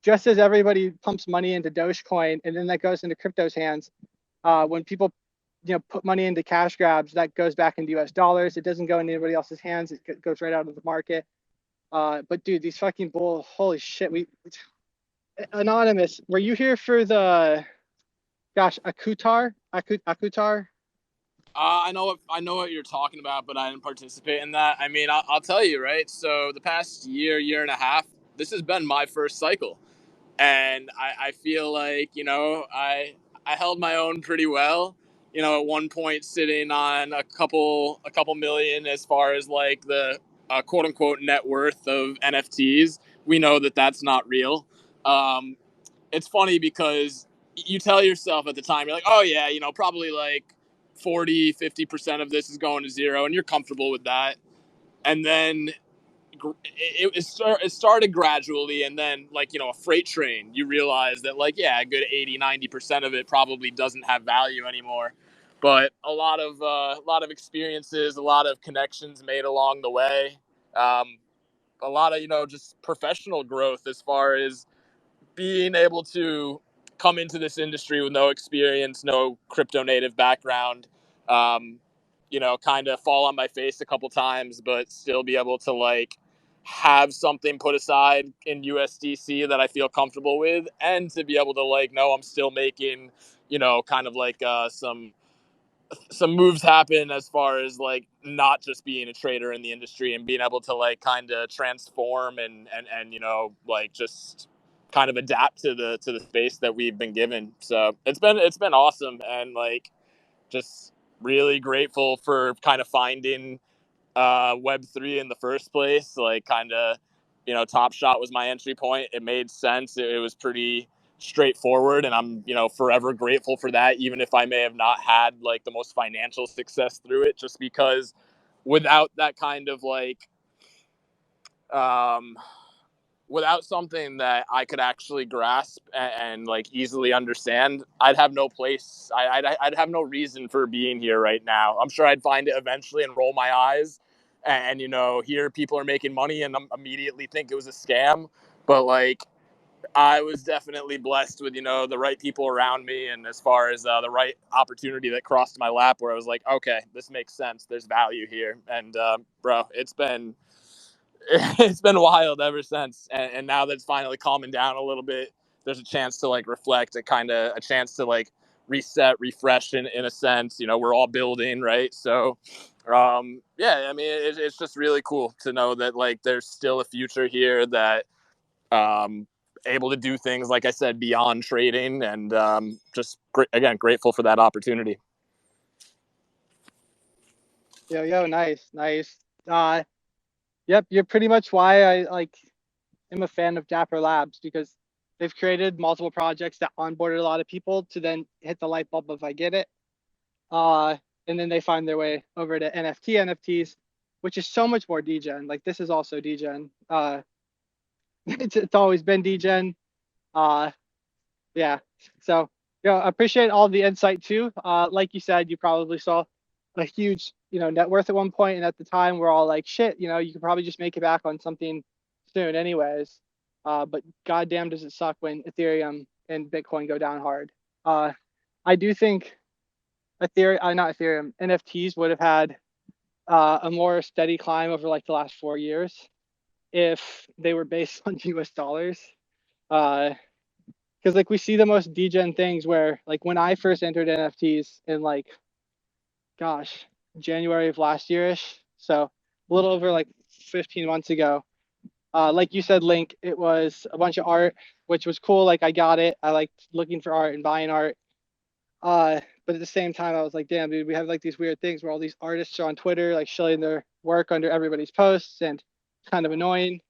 just as everybody pumps money into Dogecoin and then that goes into crypto's hands, when people put money into cash grabs, that goes back into US dollars. It doesn't go into anybody else's hands. It goes right out of the market. But dude, these fucking bull, holy shit. Anonymous, were you here for the, gosh, Akutar? I know what you're talking about, but I didn't participate in that. I mean, I'll tell you, right? So the past year and a half, this has been my first cycle, and I feel like I held my own pretty well. At one point, sitting on a couple million as far as like the quote unquote net worth of NFTs. We know that that's not real. Um, it's funny because you tell yourself at the time, you're like, oh yeah, probably like 40-50% of this is going to zero, and you're comfortable with that. And then it started gradually, and then like a freight train, you realize that like, yeah, a good 80-90% of it probably doesn't have value anymore. But a lot of experiences, a lot of connections made along the way, a lot of just professional growth as far as being able to come into this industry with no experience, no crypto native background, um, kind of fall on my face a couple times, but still be able to like have something put aside in USDC that I feel comfortable with, and to be able to like know I'm still making, kind of like some moves happen as far as like not just being a trader in the industry and being able to like kind of transform and like just kind of adapt to the space that we've been given. So it's been awesome, and like just really grateful for kind of finding Web3 in the first place. Like kind of, Top Shot was my entry point. It made sense. It was pretty straightforward, and I'm, forever grateful for that, even if I may have not had like the most financial success through it, just because without that kind of like, um, without something that I could actually grasp and like easily understand, I'd have no place. I'd have no reason for being here right now. I'm sure I'd find it eventually and roll my eyes and hear people are making money and immediately think it was a scam. But like, I was definitely blessed with the right people around me, and as far as the right opportunity that crossed my lap, where I was like, okay, this makes sense. There's value here, and bro, it's been wild ever since. And now that it's finally calming down a little bit, there's a chance to like reflect, a chance to like reset, refresh in a sense. We're all building, right? So yeah, I mean, it's just really cool to know that like there's still a future here, that um able to do things, like I said, beyond trading, and just again grateful for that opportunity. Yo, nice, nice. Yep, you're pretty much why I like am a fan of Dapper Labs, because they've created multiple projects that onboarded a lot of people to then hit the light bulb of I get it. Uh, and then they find their way over to NFTs, which is so much more degen. Like this is also degen. It's always been degen. Uh, yeah. So I appreciate all the insight too. Like you said, you probably saw a huge net worth at one point, and at the time we're all like, shit, you could probably just make it back on something soon, anyways. But goddamn, does it suck when Ethereum and Bitcoin go down hard. I do think not Ethereum, NFTs would have had a more steady climb over like the last 4 years if they were based on US dollars. Because like we see the most degen things where like when I first entered NFTs in like, gosh, January of last year-ish, so a little over like 15 months ago. Like you said, Link, it was a bunch of art, which was cool. Like I got it. I liked looking for art and buying art. But at the same time, I was like, damn, dude, we have like these weird things where all these artists are on Twitter, like showing their work under everybody's posts, and it's kind of annoying.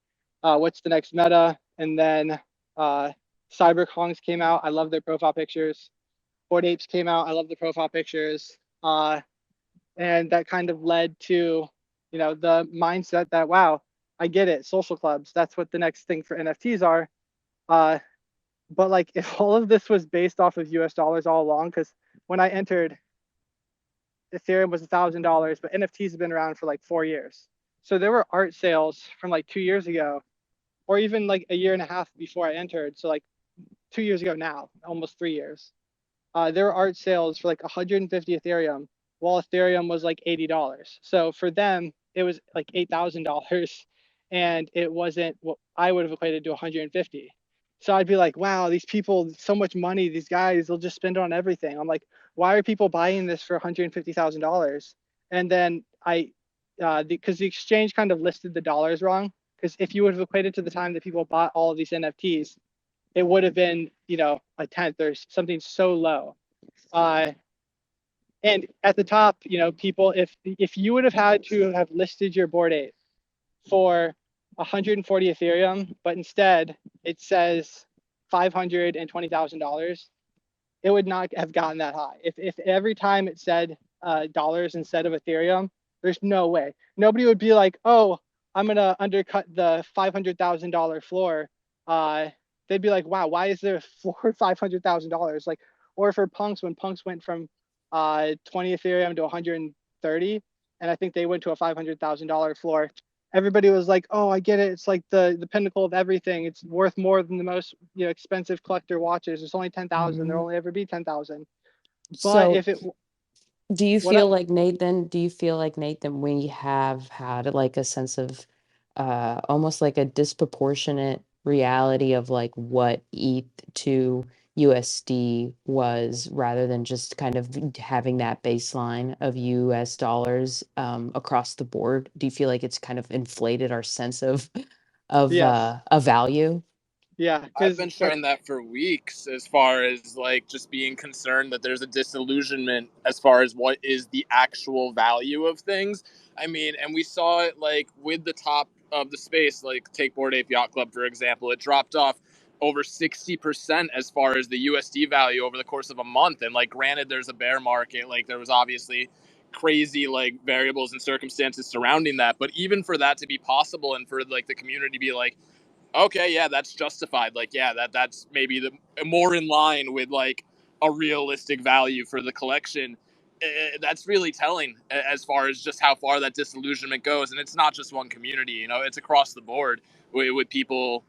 What's the next meta? And then Cyberkongs came out. I love their profile pictures. Bored Apes came out. I love the profile pictures. And that kind of led to, the mindset that, wow, I get it. Social clubs, that's what the next thing for NFTs are. Uh, but like if all of this was based off of US dollars all along, because when I entered, Ethereum was $1,000, but NFTs have been around for like 4 years. So there were art sales from like 2 years ago, or even like a year and a half before I entered. So like 2 years ago now, almost 3 years. There were art sales for like 150 Ethereum, while Ethereum was like $80. So for them, it was like $8,000 and it wasn't what I would have equated to 150. So I'd be like, wow, these people, so much money, these guys, they'll just spend it on everything. I'm like, why are people buying this for $150,000? And then because the exchange kind of listed the dollars wrong. Because if you would have equated to the time that people bought all of these NFTs, it would have been, a tenth or something so low. And at the top, people, if you would have had to have listed your Bored Ape for 140 Ethereum, but instead it says $520,000, it would not have gotten that high. If every time it said dollars instead of Ethereum, there's no way. Nobody would be like, oh, I'm gonna undercut the $500,000 floor. They'd be like, wow, why is there a floor $500,000? Like, or for punks, when punks went from 20 Ethereum to 130, and I think they went to a $500,000 floor. Everybody was like, "Oh, I get it. It's like the pinnacle of everything. It's worth more than the most expensive collector watches. It's only 10,000. There'll only ever be 10,000." But So if it do you what I, feel like Nathan, we have had like a sense of almost like a disproportionate reality of like what ETH to USD was rather than just kind of having that baseline of US dollars across the board? Do you feel like it's kind of inflated our sense of yes, a value? yeah, I've because been sharing that for weeks as far as like just being concerned that there's a disillusionment as far as what is the actual value of things. I mean, and we saw it like with the top of the space, like take Bored Ape Yacht Club, for example, it dropped off over 60% as far as the USD value over the course of a month. And like, granted, there's a bear market, like there was obviously crazy like variables and circumstances surrounding that. But even for that to be possible and for like the community to be like, okay, yeah, that's justified. Like, yeah, that's maybe the more in line with like a realistic value for the collection. That's really telling as far as just how far that disillusionment goes, and it's not just one community. It's across the board with people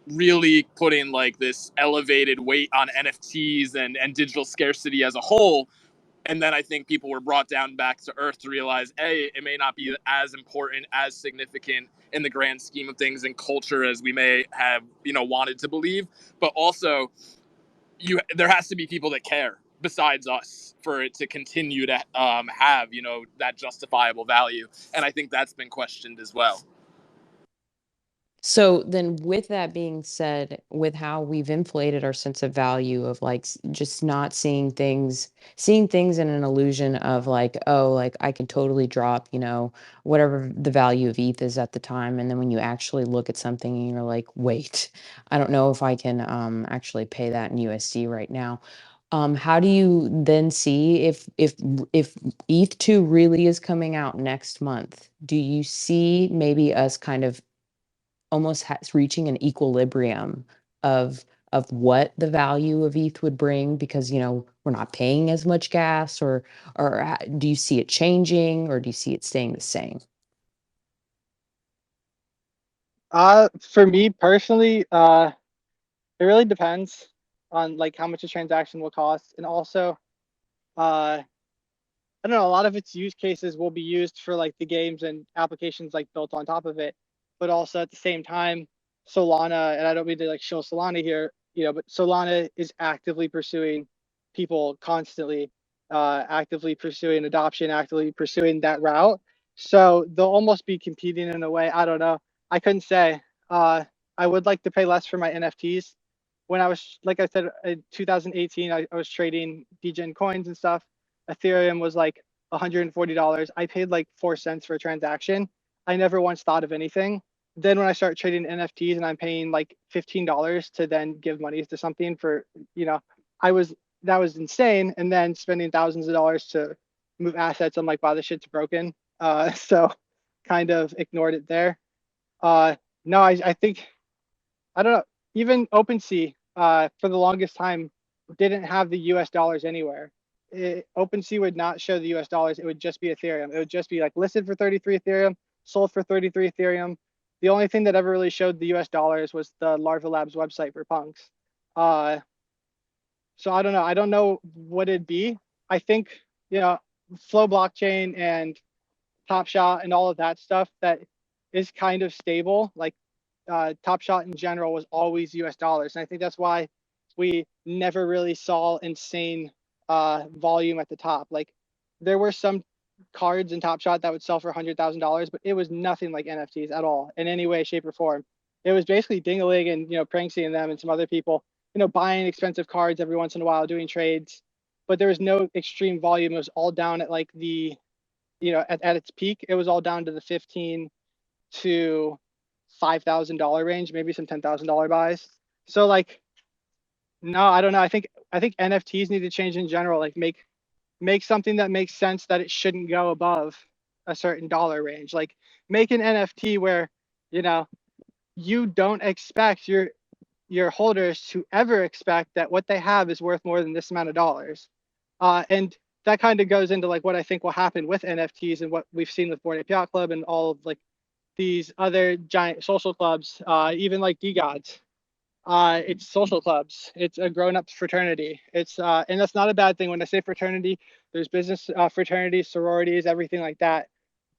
really putting like this elevated weight on NFTs and digital scarcity as a whole. And then I think people were brought down back to earth to realize, A, it may not be as important, as significant in the grand scheme of things and culture as we may have, wanted to believe. But also, there has to be people that care besides us for it to continue to have, that justifiable value. And I think that's been questioned as well. So then with that being said, with how we've inflated our sense of value of like just not seeing things in an illusion of like, oh, like I can totally drop, whatever the value of ETH is at the time. And then when you actually look at something and you're like, wait, I don't know if I can actually pay that in USD right now. How do you then see if ETH2 really is coming out next month? Do you see maybe us kind of almost reaching an equilibrium of what the value of ETH would bring because we're not paying as much gas or do you see it changing or do you see it staying the same? for me personally, it really depends on like how much a transaction will cost, and also, uh, I don't know, a lot of its use cases will be used for like the games and applications like built on top of it. But also at the same time, Solana, and I don't mean to like show Solana here, but Solana is actively pursuing people constantly, actively pursuing adoption, actively pursuing that route. So they'll almost be competing in a way. I don't know. I couldn't say. I would like to pay less for my NFTs. When I was, like I said, in 2018, I was trading degen coins and stuff. Ethereum was like $140. I paid like 4 cents for a transaction. I never once thought of anything. Then when I start trading NFTs and I'm paying like $15 to then give money to something for, you know, I was that was insane. And then spending thousands of dollars to move assets, I'm like, wow, this shit's broken. So kind of ignored it there. No, I think I don't know. Even OpenSea, for the longest time, didn't have the US dollars anywhere. OpenSea would not show the US dollars. It would just be Ethereum. It would just be like listed for 33 Ethereum, sold for 33 Ethereum. The only thing that ever really showed the US dollars was the Larva Labs website for punks. Uh, so I don't know. I don't know what it'd be. I think, Flow blockchain and Top Shot and all of that stuff, that is kind of stable. Like Top Shot in general was always US dollars. And I think that's why we never really saw insane volume at the top. Like there were some cards in Top Shot that would sell for $100,000, but it was nothing like NFTs at all in any way, shape, or form. It was basically Dingaling and, Pranksy and them and some other people, buying expensive cards every once in a while, doing trades, but there was no extreme volume. It was all down at like the, at its peak, it was all down to the 15 to $5,000 range, maybe some $10,000 buys. So like, no, I don't know. I think NFTs need to change in general. Like make something that makes sense that it shouldn't go above a certain dollar range. Like make an NFT where, you don't expect your holders to ever expect that what they have is worth more than this amount of dollars. And that kind of goes into like what I think will happen with NFTs and what we've seen with Bored Ape Yacht Club and all of like these other giant social clubs, even like DGods. It's social clubs. It's a grown-up fraternity. It's and that's not a bad thing. When I say fraternity, there's business fraternities, sororities, everything like that.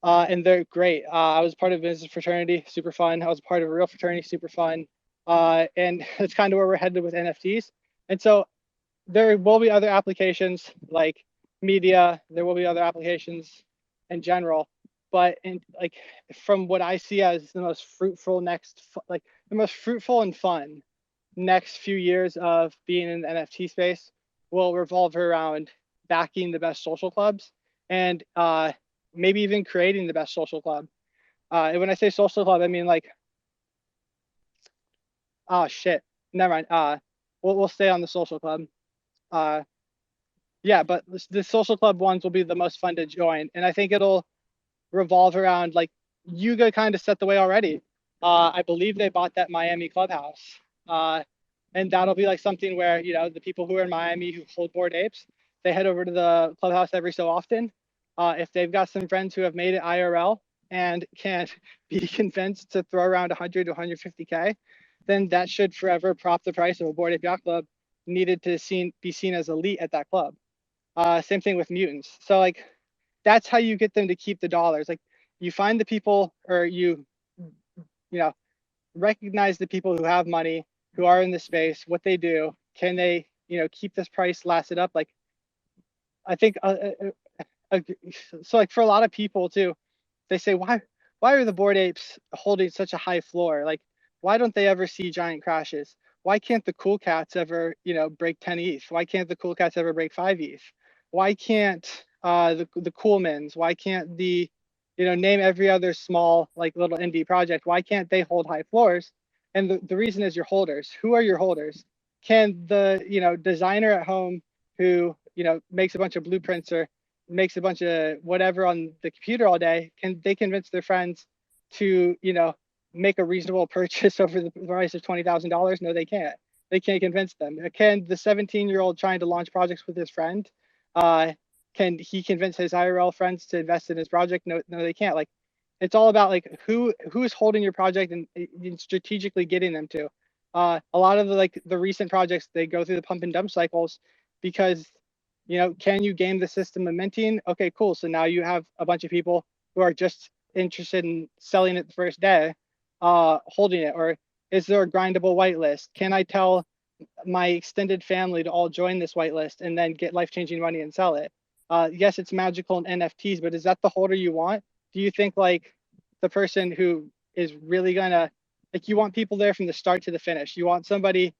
And they're great. I was part of a business fraternity, super fun. I was part of a real fraternity, super fun. And that's kind of where we're headed with NFTs. And so there will be other applications like media. There will be other applications in general. But like from what I see as the most fruitful the most fruitful and fun next few years of being in the NFT space will revolve around backing the best social clubs and maybe even creating the best social club. And when I say social club, I mean like, oh shit, never mind. We'll stay on the social club. Yeah, but the social club ones will be the most fun to join, and I think it'll revolve around like Yuga kind of set the way already. I believe they bought that Miami clubhouse. And that'll be like something where, the people who are in Miami who hold Bored Apes, they head over to the clubhouse every so often. If they've got some friends who have made it IRL and can be convinced to throw around 100 to 150K, then that should forever prop the price of a Bored Ape Yacht Club needed to be seen as elite at that club. Same thing with mutants. So like, that's how you get them to keep the dollars. Like you find the people, or you recognize the people who have money, who are in the space, what they do. Can they, keep this price lasted up? Like, I think, so like for a lot of people too, they say, why are the Bored Apes holding such a high floor? Like, why don't they ever see giant crashes? Why can't the cool cats ever, break 10 ETH? Why can't the cool cats ever break 5 ETH? Why can't the Coolmans? Why can't the, name every other small like little indie project? Why can't they hold high floors? And the reason is your holders. Who are your holders? Can the designer at home who makes a bunch of blueprints or makes a bunch of whatever on the computer all day, can they convince their friends to make a reasonable purchase over the price of $20,000? No, they can't. They can't convince them. Can the 17-year-old trying to launch projects with his friend, can he convince his IRL friends to invest in his project? No, they can't. Like, it's all about like who's holding your project and strategically getting them to. A lot of the recent projects, they go through the pump and dump cycles because can you game the system of minting? Okay, cool. So now you have a bunch of people who are just interested in selling it the first day, holding it. Or is there a grindable whitelist? Can I tell my extended family to all join this whitelist and then get life-changing money and sell it? Yes, it's magical in NFTs, but is that the holder you want? Do you think like the person who is really gonna, like, you want people there from the start to the finish? You want somebody,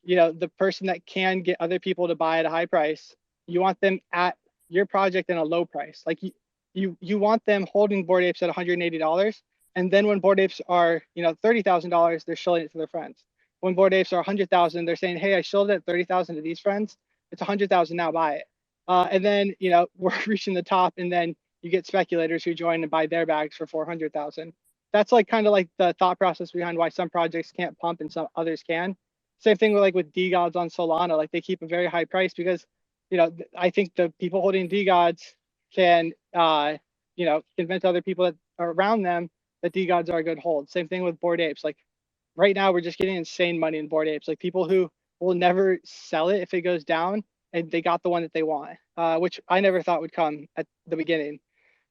the person that can get other people to buy at a high price. You want them at your project in a low price. Like you want them holding Bored Apes at $180, and then when Bored Apes are $30,000, they're shilling it to their friends. When Bored Apes are 100,000, they're saying, hey, I shilled it at 30,000 to these friends. It's 100,000 now, buy it. And then we're reaching the top, and then you get speculators who join and buy their bags for 400,000. That's like kind of like the thought process behind why some projects can't pump and some others can. Same thing with DGods on Solana. Like they keep a very high price because I think the people holding DGods can convince other people that are around them that DGods are a good hold. Same thing with Bored Apes. Like right now we're just getting insane money in Bored Apes. Like people who will never sell it if it goes down, and they got the one that they want, which I never thought would come at the beginning.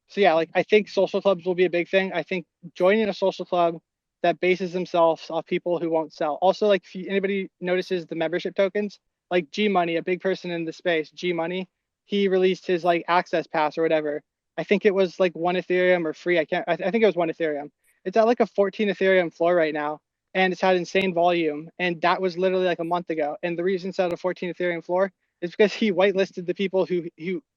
So yeah, like I think social clubs will be a big thing. I think joining a social club that bases themselves off people who won't sell. Also, like if anybody notices the membership tokens, like G Money, a big person in the space, G Money, he released his like access pass or whatever. I think it was like 1 Ethereum or free. I think it was 1 Ethereum. It's at like a 14 Ethereum floor right now, and it's had insane volume. And that was literally like a month ago. And the reason it's at a 14 Ethereum floor is because he whitelisted the people who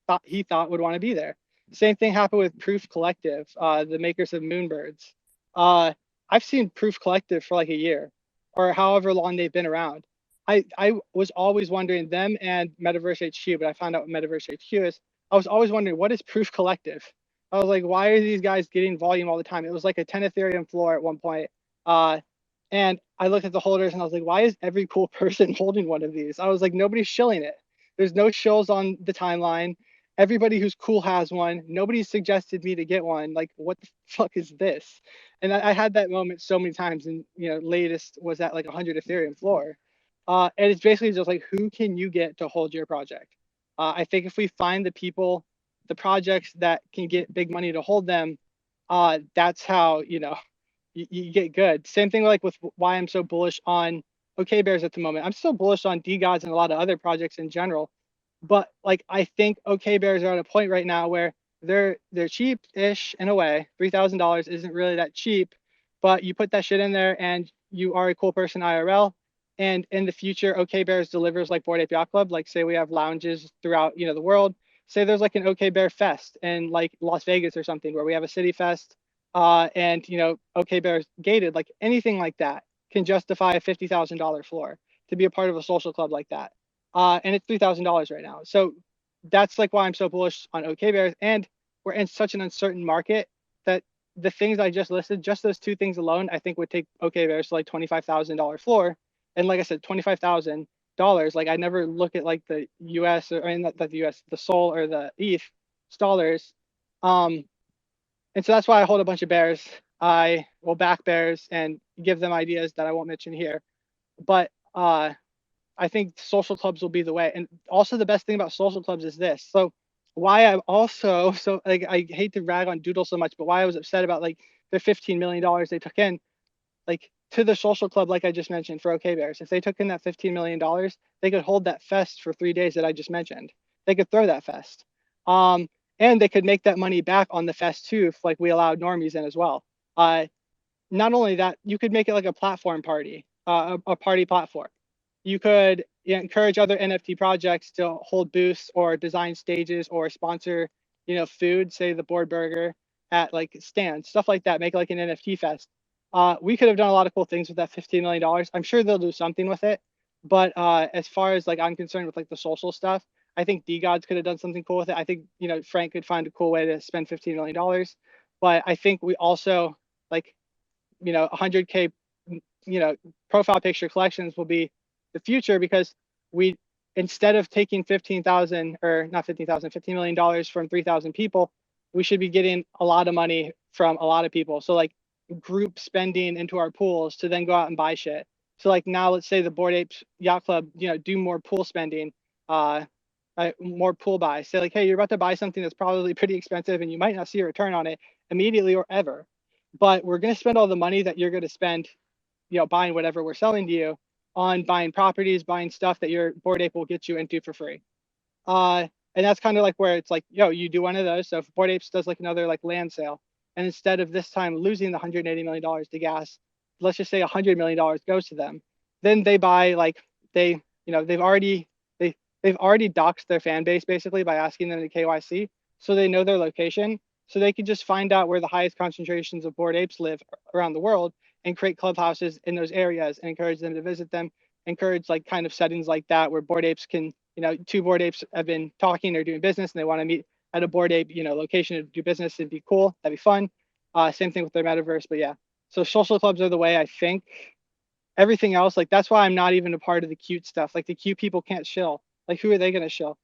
thought would want to be there. Same thing happened with Proof Collective, the makers of Moonbirds. I've seen Proof Collective for like a year or however long they've been around. I was always wondering them and Metaverse HQ, but I found out what Metaverse HQ is. I was always wondering, what is Proof Collective? I was like, why are these guys getting volume all the time? It was like a 10 Ethereum floor at one point. And I looked at the holders and I was like, why is every cool person holding one of these? I was like, nobody's shilling it. There's no shills on the timeline. Everybody who's cool has one. Nobody suggested me to get one. Like, what the fuck is this? And I had that moment so many times. And latest was at like 100 Ethereum floor. And it's basically just like, who can you get to hold your project? I think if we find the people, the projects that can get big money to hold them, that's how you get good. Same thing like with why I'm so bullish on OK Bears at the moment. I'm still bullish on DeGods and a lot of other projects in general, but like I think OK Bears are at a point right now where they're cheap-ish in a way. $3,000 isn't really that cheap, but you put that shit in there and you are a cool person IRL. And in the future, OK Bears delivers like Bored Ape Yacht Club. Like say we have lounges throughout the world. Say there's like an OK Bear Fest in like Las Vegas or something where we have a city fest, and OK Bears gated, like anything like that can justify a $50,000 floor to be a part of a social club like that. And it's $3,000 right now. So that's like why I'm so bullish on OK Bears. And we're in such an uncertain market that the things I just listed, just those two things alone, I think would take OK Bears to like $25,000 floor. And like I said, $25,000. Like I never look at like the US, or I mean not the US, the Sol or the ETH dollars. And so that's why I hold a bunch of bears. I will back bears and give them ideas that I won't mention here. But I think social clubs will be the way. And also the best thing about social clubs is this. So why I'm also so like I hate to rag on Doodle so much, but why I was upset about like the $15 million they took in, like to the social club, like I just mentioned for OK Bears, if they took in that $15 million, they could hold that fest for 3 days that I just mentioned. They could throw that fest. And they could make that money back on the fest too, if like we allowed normies in as well. Not only that, you could make it like a platform party, a party platform. You could encourage other NFT projects to hold booths or design stages or sponsor, food, say the Board Burger at like stands, stuff like that. Make like an NFT fest. We could have done a lot of cool things with that $15 million. I'm sure they'll do something with it. But as far as like I'm concerned with like the social stuff, I think DeGods could have done something cool with it. I think, Frank could find a cool way to spend $15 million. But I think we also like, 100K, profile picture collections will be the future, because we, instead of taking 15,000 or not 15,000, $15 million from 3,000 people, we should be getting a lot of money from a lot of people. So like group spending into our pools to then go out and buy shit. So like now let's say the Bored Apes Yacht Club, do more pool spending, more pool buys. Say like, hey, you're about to buy something that's probably pretty expensive and you might not see a return on it immediately or ever. But we're going to spend all the money that you're going to spend, buying whatever we're selling to you on buying properties, buying stuff that your Bored Ape will get you into for free. And that's kind of like where it's like, you do one of those. So if Bored Apes does like another like land sale, and instead of this time losing the $180 million to gas, let's just say $100 million goes to them. Then they buy like they've already doxed their fan base basically by asking them to KYC, so they know their location, so they can just find out where the highest concentrations of Bored Apes live around the world and create clubhouses in those areas and encourage them to visit them. Encourage like kind of settings like that where Bored Apes can, two Bored Apes have been talking or doing business and they want to meet at a Bored Ape, location to do business. It'd be cool. That'd be fun. Same thing with their metaverse, but yeah. So social clubs are the way, I think. Everything else, like that's why I'm not even a part of the cute stuff. Like the cute people can't shill. Like who are they gonna shill?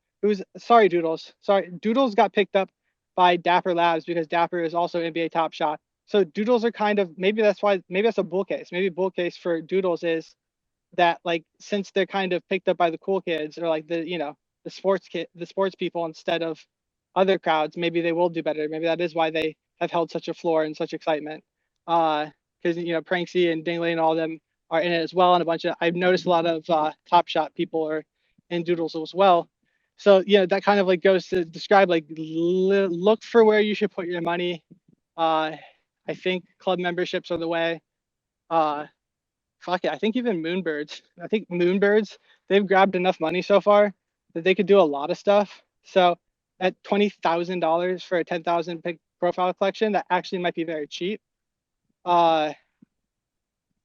Sorry, Doodles. Sorry, Doodles got picked up by Dapper Labs because Dapper is also NBA Top Shot. So Doodles are kind of, maybe that's a bull case. Maybe bull case for Doodles is that like since they're kind of picked up by the cool kids or like the sports people instead of other crowds, maybe they will do better. Maybe that is why they have held such a floor and such excitement. Because Pranksy and Dingley and all of them are in it as well, and a bunch of I've noticed a lot of Top Shot people are in Doodles as well. So that kind of like goes to describe like look for where you should put your money. I think club memberships are the way. Uh, Fuck it. I think even Moonbirds. I think Moonbirds, they've grabbed enough money so far that they could do a lot of stuff. So at $20,000 for a 10,000 pick profile collection, that actually might be very cheap. And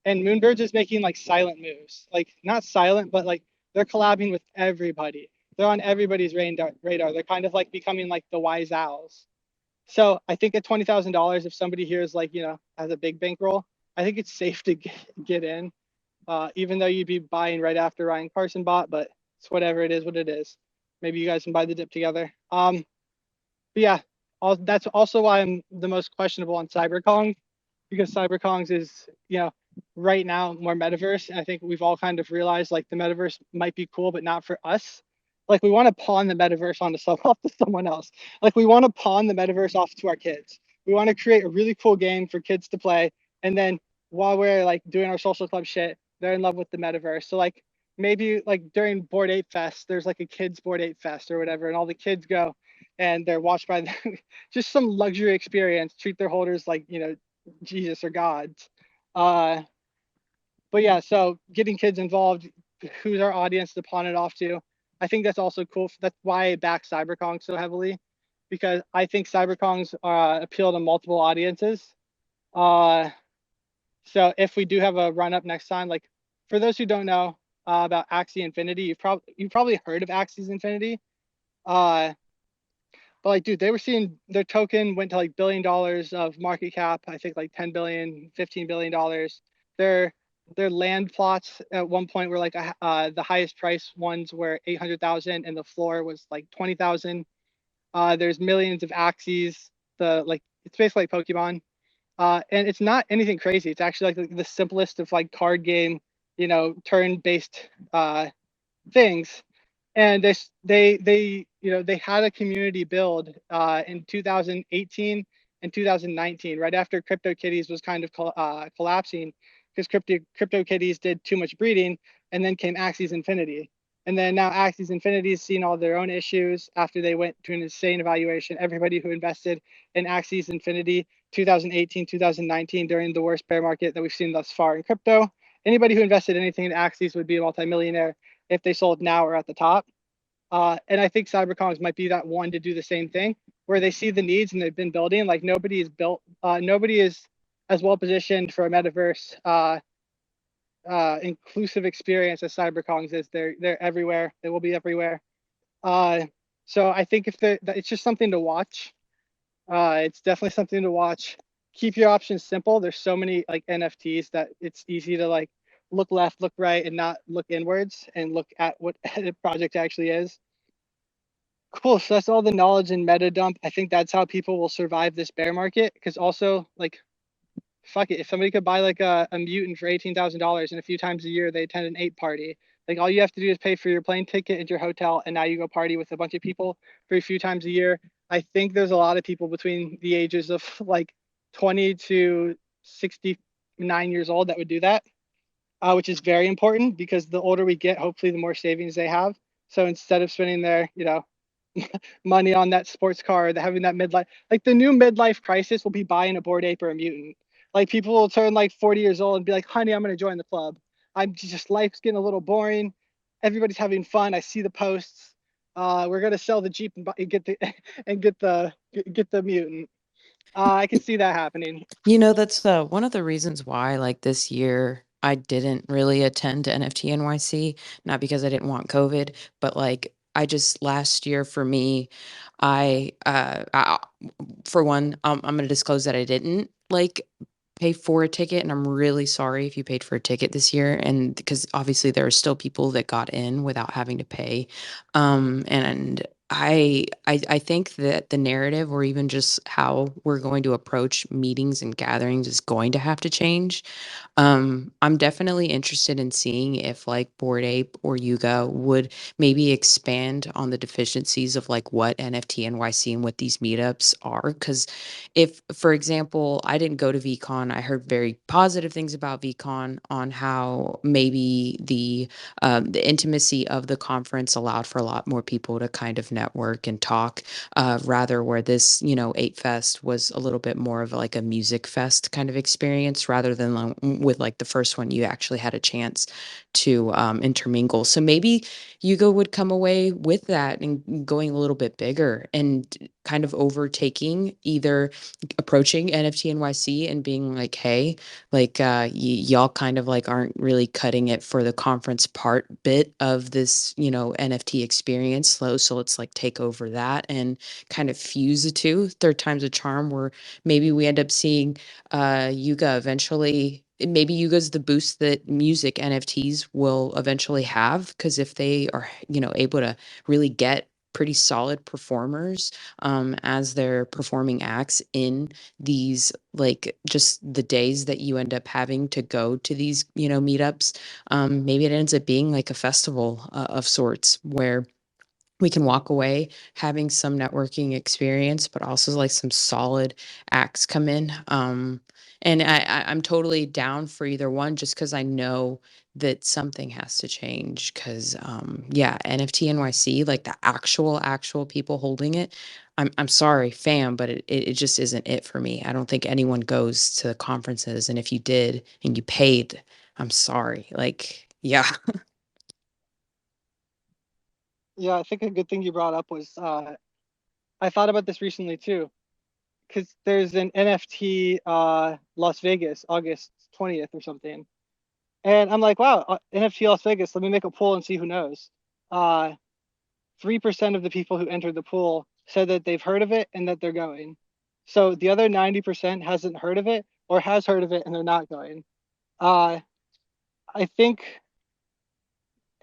Moonbirds is making like silent moves, like not silent, but like they're collabing with everybody. They're on everybody's radar. They're kind of like becoming like the wise owls. So I think at $20,000, if somebody here is like, has a big bankroll, I think it's safe to get in. Even though you'd be buying right after Ryan Carson bought, but it's whatever it is, what it is. Maybe you guys can buy the dip together. But yeah, that's also why I'm the most questionable on CyberKong, because CyberKong's is, right now more metaverse. And I think we've all kind of realized like the metaverse might be cool, but not for us. Like we want to pawn the metaverse off to someone else. Like we want to pawn the metaverse off to our kids. We want to create a really cool game for kids to play. And then while we're like doing our social club shit, they're in love with the metaverse. So like maybe like during Board 8 Fest, there's like a kids Board 8 Fest or whatever, and all the kids go and they're watched by just some luxury experience, treat their holders like, Jesus or gods. But yeah, so getting kids involved, who's our audience to pawn it off to? I think that's also cool. That's why I back CyberKong so heavily, because I think CyberKongs appeal to multiple audiences. So if we do have a run up next time, like for those who don't know about Axie Infinity, you've probably heard of Axie Infinity. But like, dude, they were seeing their token went to like $1 billion of market cap. I think like 10 billion, $15 billion. Their land plots at one point were like the highest price ones were 800,000 and the floor was like 20,000. There's millions of Axies. It's basically like Pokemon. And it's not anything crazy. It's actually like the simplest of like card game, turn-based things. And they had a community build in 2018 and 2019, right after CryptoKitties was kind of collapsing, because CryptoKitties did too much breeding, and then came Axie Infinity. And then now Axie Infinity has seen all their own issues after they went to an insane evaluation. Everybody who invested in Axie Infinity 2018, 2019 during the worst bear market that we've seen thus far in crypto, anybody who invested anything in Axies would be a multimillionaire if they sold now or at the top. And I think CyberKongs might be that one to do the same thing, where they see the needs and they've been building. Like nobody is as well positioned for a metaverse inclusive experience as CyberKongs is. They're everywhere. They will be everywhere. So I think it's just something to watch. It's definitely something to watch. Keep your options simple. There's so many like NFTs that it's easy to like look left, look right, and not look inwards and look at what the project actually is. Cool. So that's all the knowledge and meta dump. I think that's how people will survive this bear market. Because also, like, fuck it, if somebody could buy like a mutant for $18,000 and a few times a year they attend an ape party, like all you have to do is pay for your plane ticket and your hotel, and now you go party with a bunch of people for a few times a year. I think there's a lot of people between the ages of like 20 to 69 years old that would do that, which is very important because the older we get, hopefully the more savings they have. So instead of spending their, money on that sports car, having that midlife, like the new midlife crisis will be buying a Bored Ape or a mutant. Like people will turn like 40 years old and be like, honey, I'm going to join the club. Life's getting a little boring. Everybody's having fun. I see the posts. We're going to sell the Jeep and get the mutant. I can see that happening. That's one of the reasons why, like this year, I didn't really attend to NFT NYC, not because I didn't want COVID, but like last year for me, for one, I'm going to disclose that I didn't like pay for a ticket, and I'm really sorry if you paid for a ticket this year, and because obviously there are still people that got in without having to pay, and I think that the narrative or even just how we're going to approach meetings and gatherings is going to have to change. I'm definitely interested in seeing if like Bored Ape or Yuga would maybe expand on the deficiencies of like what NFT NYC and what these meetups are. Because if, for example, I didn't go to VCon, I heard very positive things about VCon on how maybe the intimacy of the conference allowed for a lot more people to kind of network and talk, rather where this, Ape Fest was a little bit more of like a music fest kind of experience rather than with like the first one, you actually had a chance to intermingle. So maybe Hugo would come away with that and going a little bit bigger and kind of overtaking either approaching NFT NYC and being like, hey, like y'all kind of like aren't really cutting it for the conference part bit of this NFT experience, so let's like take over that and kind of fuse the two. Third time's a charm, where maybe we end up seeing Yuga eventually. Maybe Yuga's the boost that music NFTs will eventually have, because if they are able to really get pretty solid performers as they're performing acts in these, like, just the days that you end up having to go to these meetups, maybe it ends up being like a festival of sorts, where we can walk away having some networking experience, but also like some solid acts come in. And I'm totally down for either one, just because I know that something has to change. Because yeah, NFT NYC, like the actual people holding it. I'm sorry, fam, but it just isn't it for me. I don't think anyone goes to conferences, and if you did and you paid, I'm sorry. Like, yeah. Yeah, I think a good thing you brought up was I thought about this recently too, because there's an NFT Las Vegas August 20th or something, and I'm like, wow, NFT Las Vegas. Let me make a poll and see who knows. 3% of the people who entered the pool said that they've heard of it and that they're going. So the other 90% hasn't heard of it or has heard of it and they're not going. I think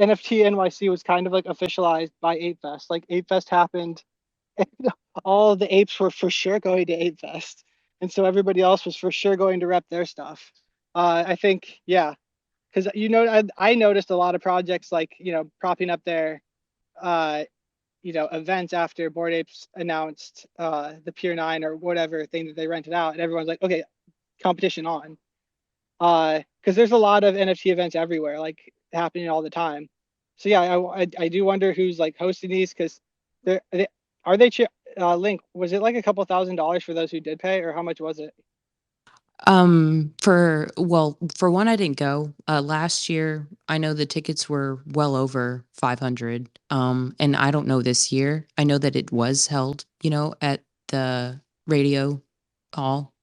NFT NYC was kind of like officialized by Ape Fest. Like Ape Fest happened, and all of the apes were for sure going to Ape Fest, and so everybody else was for sure going to rep their stuff. I think, yeah, because I noticed a lot of projects like propping up their uh, events after Bored Apes announced the Pier 9 or whatever thing that they rented out, and everyone's like, okay, competition on. Because there's a lot of NFT events everywhere, like happening all the time. So yeah, I do wonder who's like hosting these, because are they Link, was it like a couple $1,000s for those who did pay, or how much was it? For one, I didn't go. Last year, I know the tickets were well over 500. And I don't know this year. I know that it was held, at the radio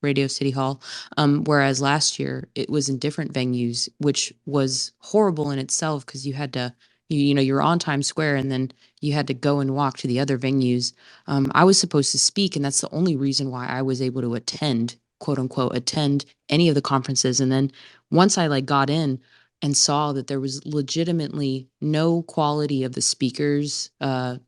Radio City Hall. Whereas last year it was in different venues, which was horrible in itself, because you had to, you're on Times Square, and then you had to go and walk to the other venues. I was supposed to speak, and that's the only reason why I was able to attend, quote unquote, attend any of the conferences. And then once I like got in and saw that there was legitimately no quality of the speakers, and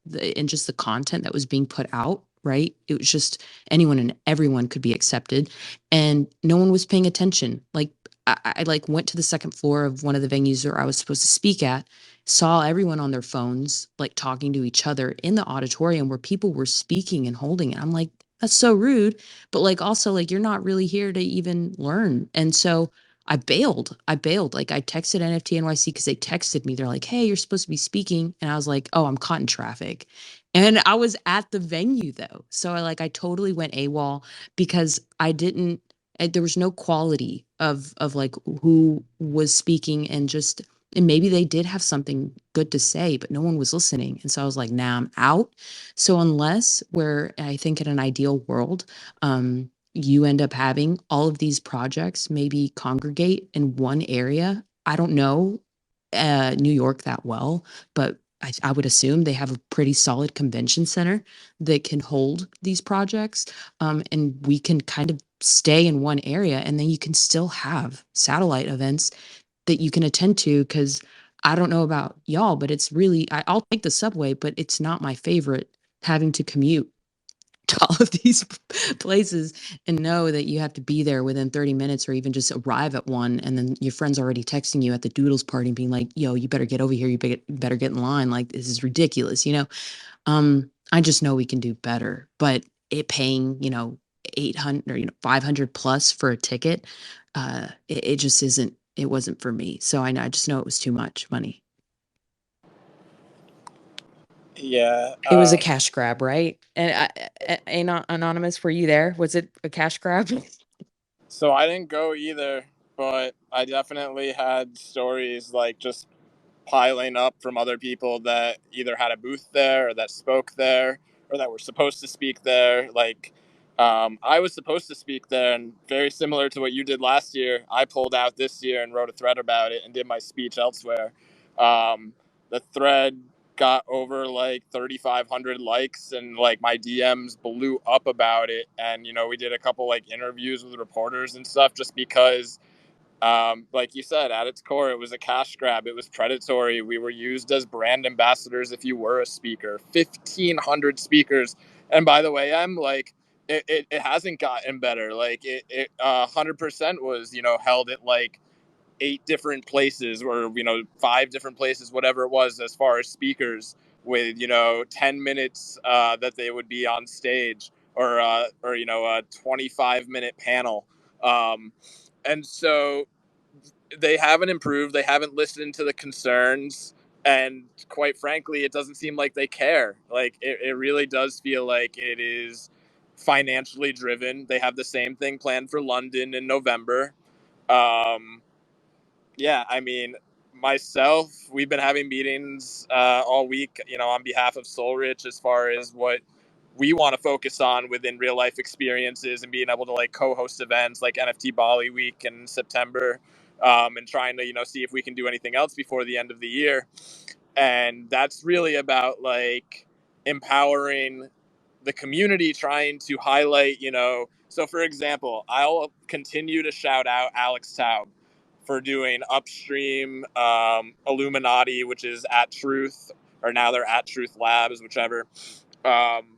just the content that was being put out, right? It was just anyone and everyone could be accepted, and no one was paying attention. Like, I like went to the second floor of one of the venues where I was supposed to speak at, saw everyone on their phones, like talking to each other in the auditorium where people were speaking and holding it. I'm like, that's so rude. But like, also, like, you're not really here to even learn. And so I bailed. Like, I texted NFT NYC, because they texted me. They're like, hey, you're supposed to be speaking. And I was like, oh, I'm caught in traffic. And I was at the venue though. So I totally went AWOL, because I didn't, there was no quality of like who was speaking, and maybe they did have something good to say, but no one was listening. And so I was like, nah, I'm out. So unless, where I think in an ideal world, you end up having all of these projects maybe congregate in one area. I don't know New York that well, but I would assume they have a pretty solid convention center that can hold these projects. And we can kind of stay in one area, and then you can still have satellite events that you can attend to. Because I don't know about y'all, but it's really, I'll take the subway, but it's not my favorite having to commute to all of these places and know that you have to be there within 30 minutes or even just arrive at one, and then your friend's already texting you at the doodles party being like, yo, you better get over here, you better get in line, like this is ridiculous, you know. I just know we can do better, but it paying, 800 or 500 plus for a ticket, it just isn't, it wasn't for me. So I just know it was too much money. Yeah. It was a cash grab, right? And Anonymous, were you there? Was it a cash grab? So I didn't go either, but I definitely had stories like just piling up from other people that either had a booth there or that spoke there or that were supposed to speak there. Like, I was supposed to speak there, and very similar to what you did last year, I pulled out this year and wrote a thread about it and did my speech elsewhere. The thread got over like 3,500 likes, and like my DMs blew up about it. And, we did a couple like interviews with reporters and stuff just because like you said, at its core, it was a cash grab. It was predatory. We were used as brand ambassadors if you were a speaker. 1,500 speakers. And by the way, I'm like, it hasn't gotten better. Like, 100% was, held at like 8 different places or, 5 different places, whatever it was, as far as speakers with, 10 minutes that they would be on stage or a 25-minute panel. And so they haven't improved. They haven't listened to the concerns. And quite frankly, it doesn't seem like they care. Like, it really does feel like it is financially driven. They have the same thing planned for London in November. Yeah, I mean, myself, we've been having meetings all week, on behalf of Soulrich as far as what we want to focus on within real life experiences and being able to like co-host events like NFT Bali Week in September, and trying to, see if we can do anything else before the end of the year. And that's really about like empowering the community, trying to highlight, so for example, I'll continue to shout out Alex Taub for doing Upstream, Illuminati, which is at Truth, or now they're at Truth Labs, whichever. Um,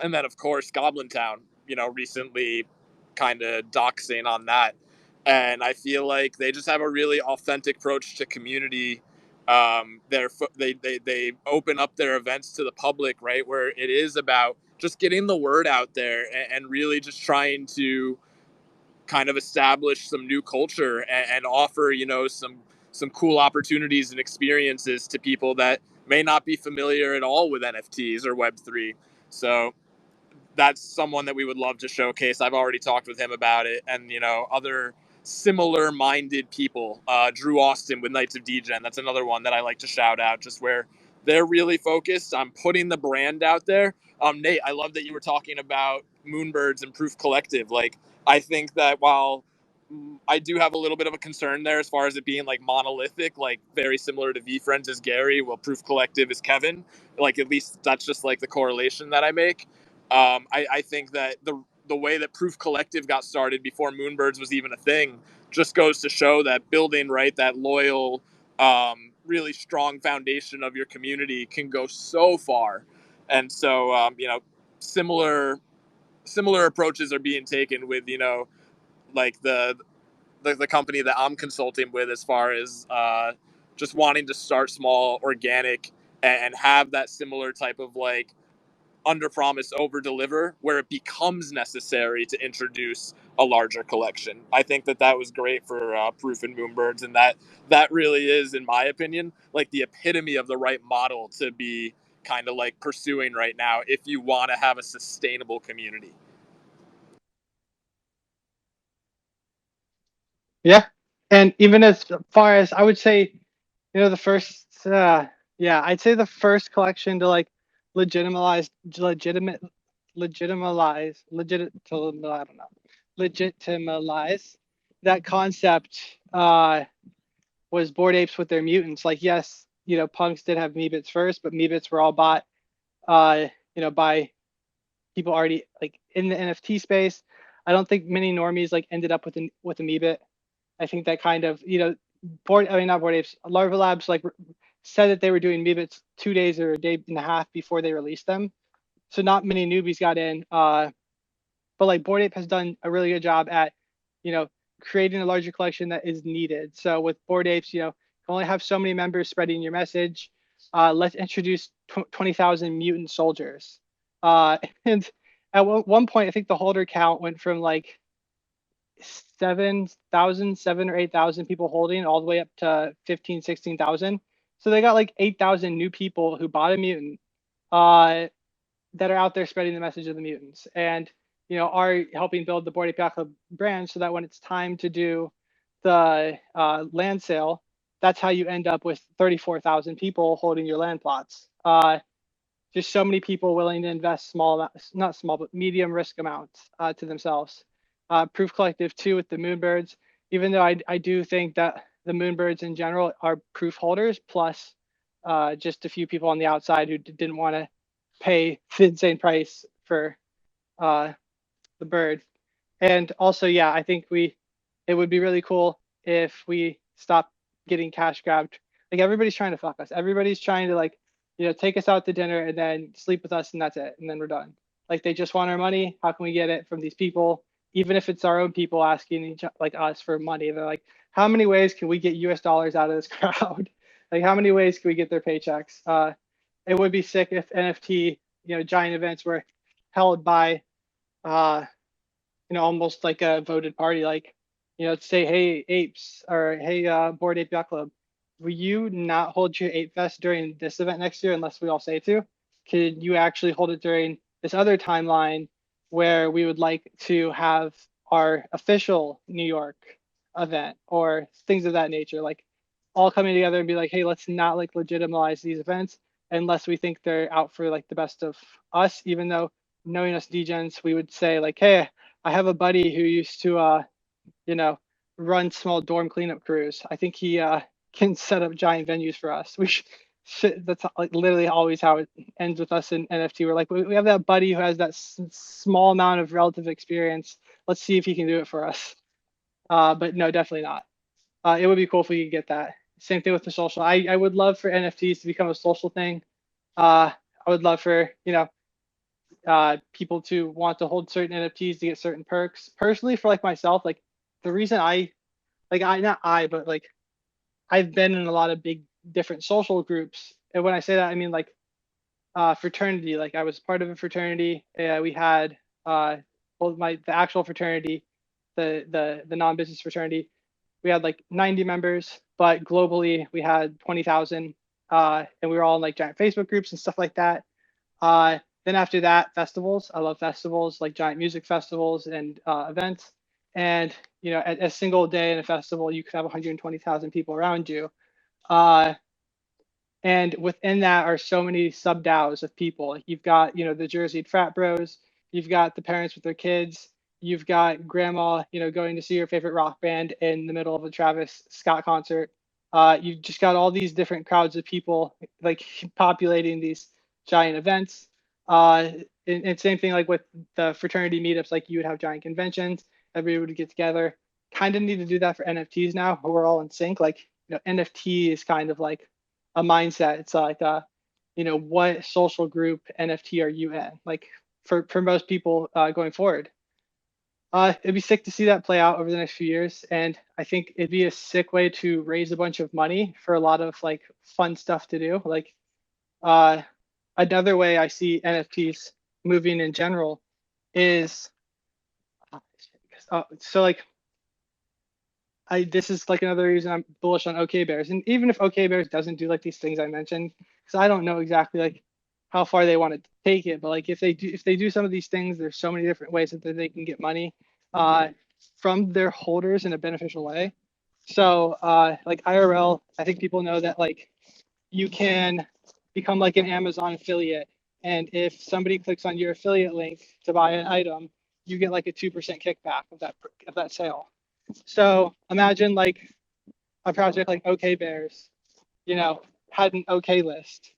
and then, of course, Goblin Town, recently kind of doxing on that. And I feel like they just have a really authentic approach to community. They open up their events to the public, right, where it is about just getting the word out there and really just trying to kind of establish some new culture and offer, some cool opportunities and experiences to people that may not be familiar at all with NFTs or Web3. So that's someone that we would love to showcase. I've already talked with him about it, and other similar minded people. Drew Austin with Knights of Degen, that's another one that I like to shout out, just where they're really focused on putting the brand out there. Nate, I love that you were talking about Moonbirds and Proof Collective. Like, I think that while I do have a little bit of a concern there as far as it being like monolithic, like very similar to VFriends is Gary, well, Proof Collective is Kevin. Like, at least that's just like the correlation that I make. I think that the way that Proof Collective got started before Moonbirds was even a thing just goes to show that building, right, that loyal, really strong foundation of your community can go so far. And so, similar approaches are being taken with, like the company that I'm consulting with, as far as just wanting to start small, organic, and have that similar type of like under promise, over deliver, where it becomes necessary to introduce a larger collection. I think that was great for Proof and Moonbirds, and that really is, in my opinion, like the epitome of the right model to be kind of like pursuing right now if you want to have a sustainable community. Yeah. And even as far as I would say, the first, yeah, I'd say the first collection to like legitimize, I don't know, legitimize that concept, was Bored Apes with their mutants. Like, yes, punks did have Meebits first, but Meebits were all bought, by people already like in the NFT space. I don't think many normies like ended up with a Meebit. I think that kind of, not Bored Apes, Larva Labs like said that they were doing Meebits 2 days or a day and a half before they released them. so not many newbies got in. But like Bored Ape has done a really good job at, creating a larger collection that is needed. So with Bored Apes, you can only have so many members spreading your message. Let's introduce 20,000 mutant soldiers. And at one point, I think the holder count went from like 7 or 8,000 people holding all the way up to 15, 16,000. So they got like 8,000 new people who bought a mutant that are out there spreading the message of the mutants, and are helping build the Bored Ape Yacht Club brand, so that when it's time to do the land sale, that's how you end up with 34,000 people holding your land plots. Just so many people willing to invest not small, but medium risk amounts to themselves. Proof Collective too with the Moonbirds, even though I do think that the Moonbirds in general are proof holders, plus just a few people on the outside who didn't want to pay the insane price for the bird. And also, yeah, I think it would be really cool if we stop getting cash grabbed. Like everybody's trying to fuck us. Everybody's trying to take us out to dinner and then sleep with us and that's it. And then we're done. Like they just want our money. How can we get it from these people? Even if it's our own people asking us for money, they're like, how many ways can we get US dollars out of this crowd? Like how many ways can we get their paychecks? It would be sick if NFT, giant events were held by almost like a voted party, like, say, hey, apes, or hey, Bored Ape Yacht Club, will you not hold your Ape Fest during this event next year unless we all say to? Could you actually hold it during this other timeline where we would like to have our official New York event or things of that nature, like all coming together and be like, hey, let's not like legitimize these events unless we think they're out for like the best of us, even though knowing us degens, we would say like, hey, I have a buddy who used to, run small dorm cleanup crews. I think he can set up giant venues for us. We should, that's like literally always how it ends with us in NFT. We're like, we have that buddy who has that small amount of relative experience. Let's see if he can do it for us. But no, definitely not. It would be cool if we could get that. Same thing with the social. I would love for NFTs to become a social thing. I would love for, people to want to hold certain NFTs to get certain perks. Personally, for like myself, like the reason but like I've been in a lot of big different social groups. And when I say that, I mean like fraternity. Like I was part of a fraternity. We had the actual fraternity, the non-business fraternity. We had like 90 members, but globally we had 20,000, and we were all in like giant Facebook groups and stuff like that. Then after that, festivals. I love festivals, like giant music festivals and events. And at a single day in a festival, you could have 120,000 people around you. And within that are so many sub DAOs of people. You've got the Jersey frat bros. You've got the parents with their kids. You've got grandma, going to see your favorite rock band in the middle of a Travis Scott concert. You've just got all these different crowds of people like populating these giant events. And same thing like with the fraternity meetups, like you would have giant conventions, everybody would get together. Kind of need to do that for NFTs now, where we're all in sync. Like, NFT is kind of like a mindset. It's like, what social group NFT are you in? Like for most people going forward. It'd be sick to see that play out over the next few years. And I think it'd be a sick way to raise a bunch of money for a lot of like fun stuff to do. Like, another way I see NFTs moving in general is so like this is like another reason I'm bullish on OK Bears. And even if OK Bears doesn't do like these things I mentioned, because I don't know exactly like how far they want to take it, but like if they do some of these things, there's so many different ways that they can get money from their holders in a beneficial way. So like IRL, I think people know that like you can become like an Amazon affiliate. And if somebody clicks on your affiliate link to buy an item, you get like a 2% kickback of that sale. So imagine like a project like OK Bears, had an OK list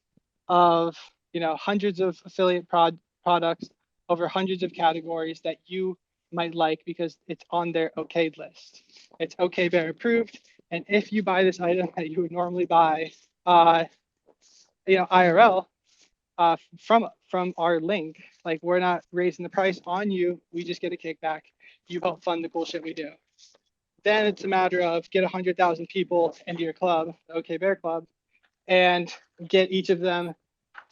of, hundreds of affiliate products over hundreds of categories that you might like because it's on their OK list. It's OK Bear approved. And if you buy this item that you would normally buy, IRL, from our link. Like, we're not raising the price on you. We just get a kickback. You help fund the cool shit we do. Then it's a matter of get 100,000 people into your club, OK Bear Club, and get each of them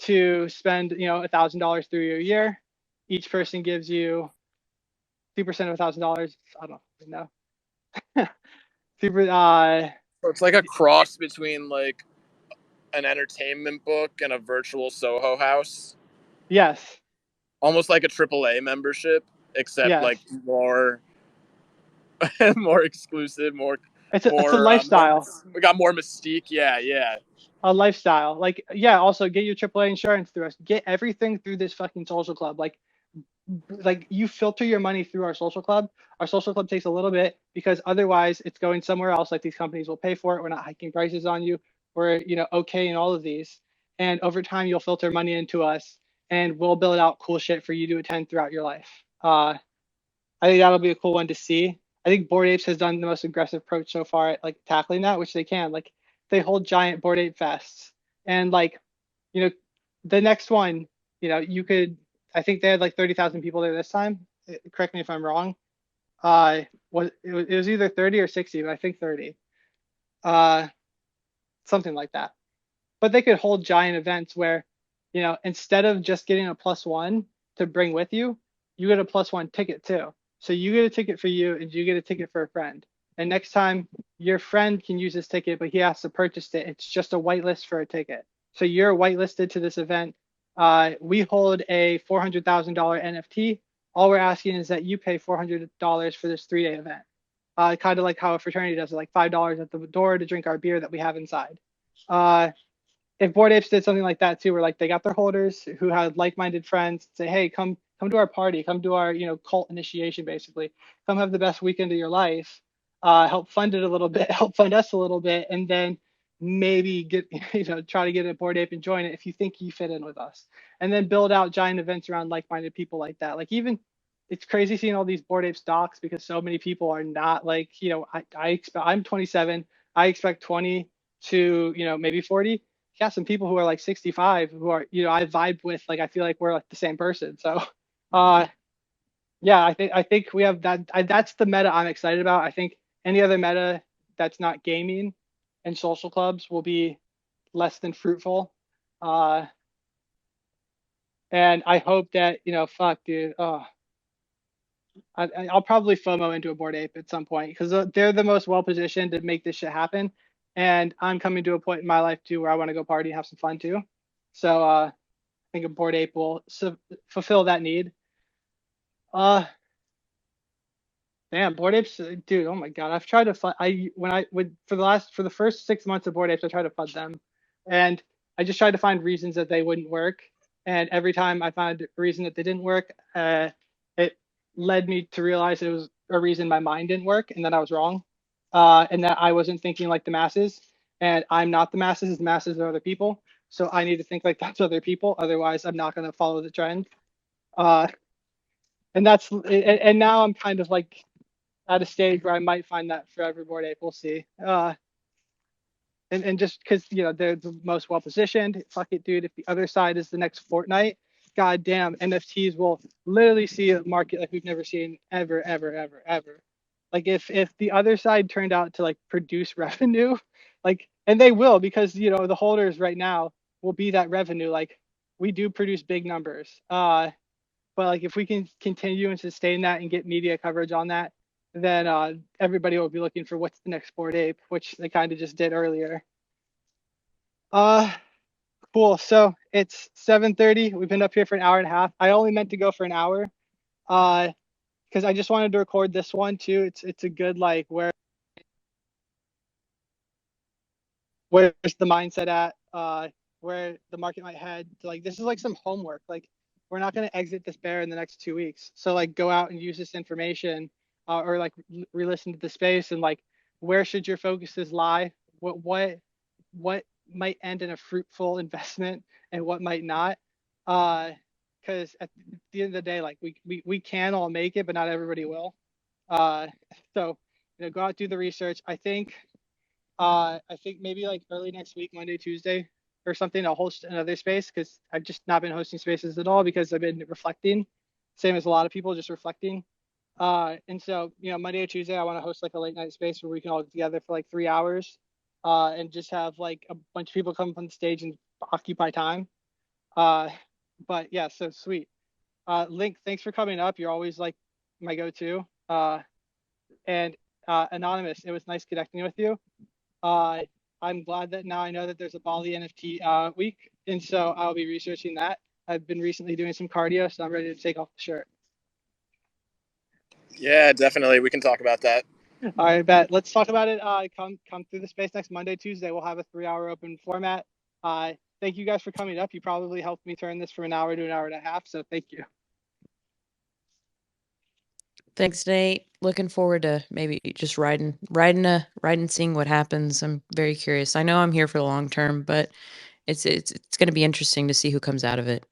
to spend, $1,000 through your year. Each person gives you 2% of $1,000. I don't know. Super. So it's like a cross between like an entertainment book and a virtual Soho house. Yes. Almost like a AAA membership, except Yes. like more more exclusive, more It's a lifestyle. we got more mystique. Yeah. A lifestyle. Like, yeah, also get your AAA insurance through us. Get everything through this fucking social club. Like you filter your money through our social club. Our social club takes a little bit because otherwise it's going somewhere else. Like, these companies will pay for it. We're not hiking prices on you. We're, okay in all of these. And over time you'll filter money into us and we'll build out cool shit for you to attend throughout your life. I think that'll be a cool one to see. I think Bored Apes has done the most aggressive approach so far at like tackling that, which they can. Like, they hold giant Bored Ape fests, and like, you know, the next one, you could. I think they had like 30,000 people there this time. Correct me if I'm wrong. It was either 30 or 60, but I think 30. Uh, Something like that. But they could hold giant events where, instead of just getting a +1 to bring with you, you get a +1 ticket too. So you get a ticket for you and you get a ticket for a friend. And next time your friend can use this ticket, but he has to purchase it. It's just a whitelist for a ticket. So you're whitelisted to this event. We hold a $400,000 NFT. All we're asking is that you pay $400 for this 3-day event. Kind of like how a fraternity does it, like $5 at the door to drink our beer that we have inside. If Bored Apes did something like that too, where like they got their holders who had like-minded friends, say, hey, come to our party, come to our cult initiation, basically, come have the best weekend of your life, help fund it a little bit, help fund us a little bit, and then maybe get try to get a Bored Ape and join it if you think you fit in with us, and then build out giant events around like-minded people like that. Like, even it's crazy seeing all these Bored Ape stocks because so many people are not like, I expect, I'm 27, I expect 20 to maybe 40. Got some people who are like 65 who are, I vibe with. Like, I feel like we're like the same person. So uh yeah, I think we have that. That's the meta I'm excited about. I think any other meta that's not gaming and social clubs will be less than fruitful. uh and I hope that, fuck, dude, I'll probably FOMO into a Bored Ape at some point because they're the most well positioned to make this shit happen. And I'm coming to a point in my life too where I want to go party and have some fun too. So I think a Bored Ape will fulfill that need. Uh, Damn, Bored Apes, dude. Oh my God, I've tried to fund. I when I would for the first 6 months of Bored Apes, I tried to fund them, and I just tried to find reasons that they wouldn't work. And every time I found a reason that they didn't work, it led me to realize it was a reason my mind didn't work, and that I was wrong, and that I wasn't thinking like the masses. And I'm not the masses. The masses are other people. So I need to think like that's other people. Otherwise, I'm not going to follow the trend. Uh, and now I'm kind of like at a stage where I might find that forever Bored Ape. We'll see. And just because they're the most well positioned, fuck it, dude. If the other side is the next Fortnite, goddamn, NFTs will literally see a market like we've never seen ever. Like, if the other side turned out to like produce revenue, like, and they will, because the holders right now will be that revenue. Like, we do produce big numbers. But like, if we can continue and sustain that and get media coverage on that, then everybody will be looking for what's the next Bored Ape, which they kind of just did earlier. Uh, cool. So it's 7:30. We've been up here for an hour and a half. I only meant to go for an hour, because I just wanted to record this one too. It's a good, like, where's the mindset at, where the market might head. Like, this is like some homework. Like, we're not going to exit this bear in the next 2 weeks. So like, go out and use this information, or like re-listen to the space, and like, where should your focuses lie? What might end in a fruitful investment and what might not? Because at the end of the day, like, we can all make it, but not everybody will. Uh, so go out, do the research. I think maybe like early next week, Monday, Tuesday, or something, I'll host another space, because I've just not been hosting spaces at all because I've been reflecting, same as a lot of people, just reflecting. And so, Monday or Tuesday, I want to host like a late night space where we can all get together for like 3 hours, and just have like a bunch of people come up on the stage and occupy time. But yeah, so sweet. Link, thanks for coming up. You're always like my go-to. And Anonymous, it was nice connecting with you. I'm glad that now I know that there's a Bali NFT week, and so I'll be researching that. I've been recently doing some cardio, so I'm ready to take off the shirt. Yeah, definitely. We can talk about that. All right, bet. Let's talk about it. Come through the space next Monday, Tuesday. We'll have a 3-hour open format. Thank you guys for coming up. You probably helped me turn this from an hour to an hour and a half, so thank you. Thanks, Nate. Looking forward to maybe just riding, seeing what happens. I'm very curious. I know I'm here for the long term, but it's going to be interesting to see who comes out of it.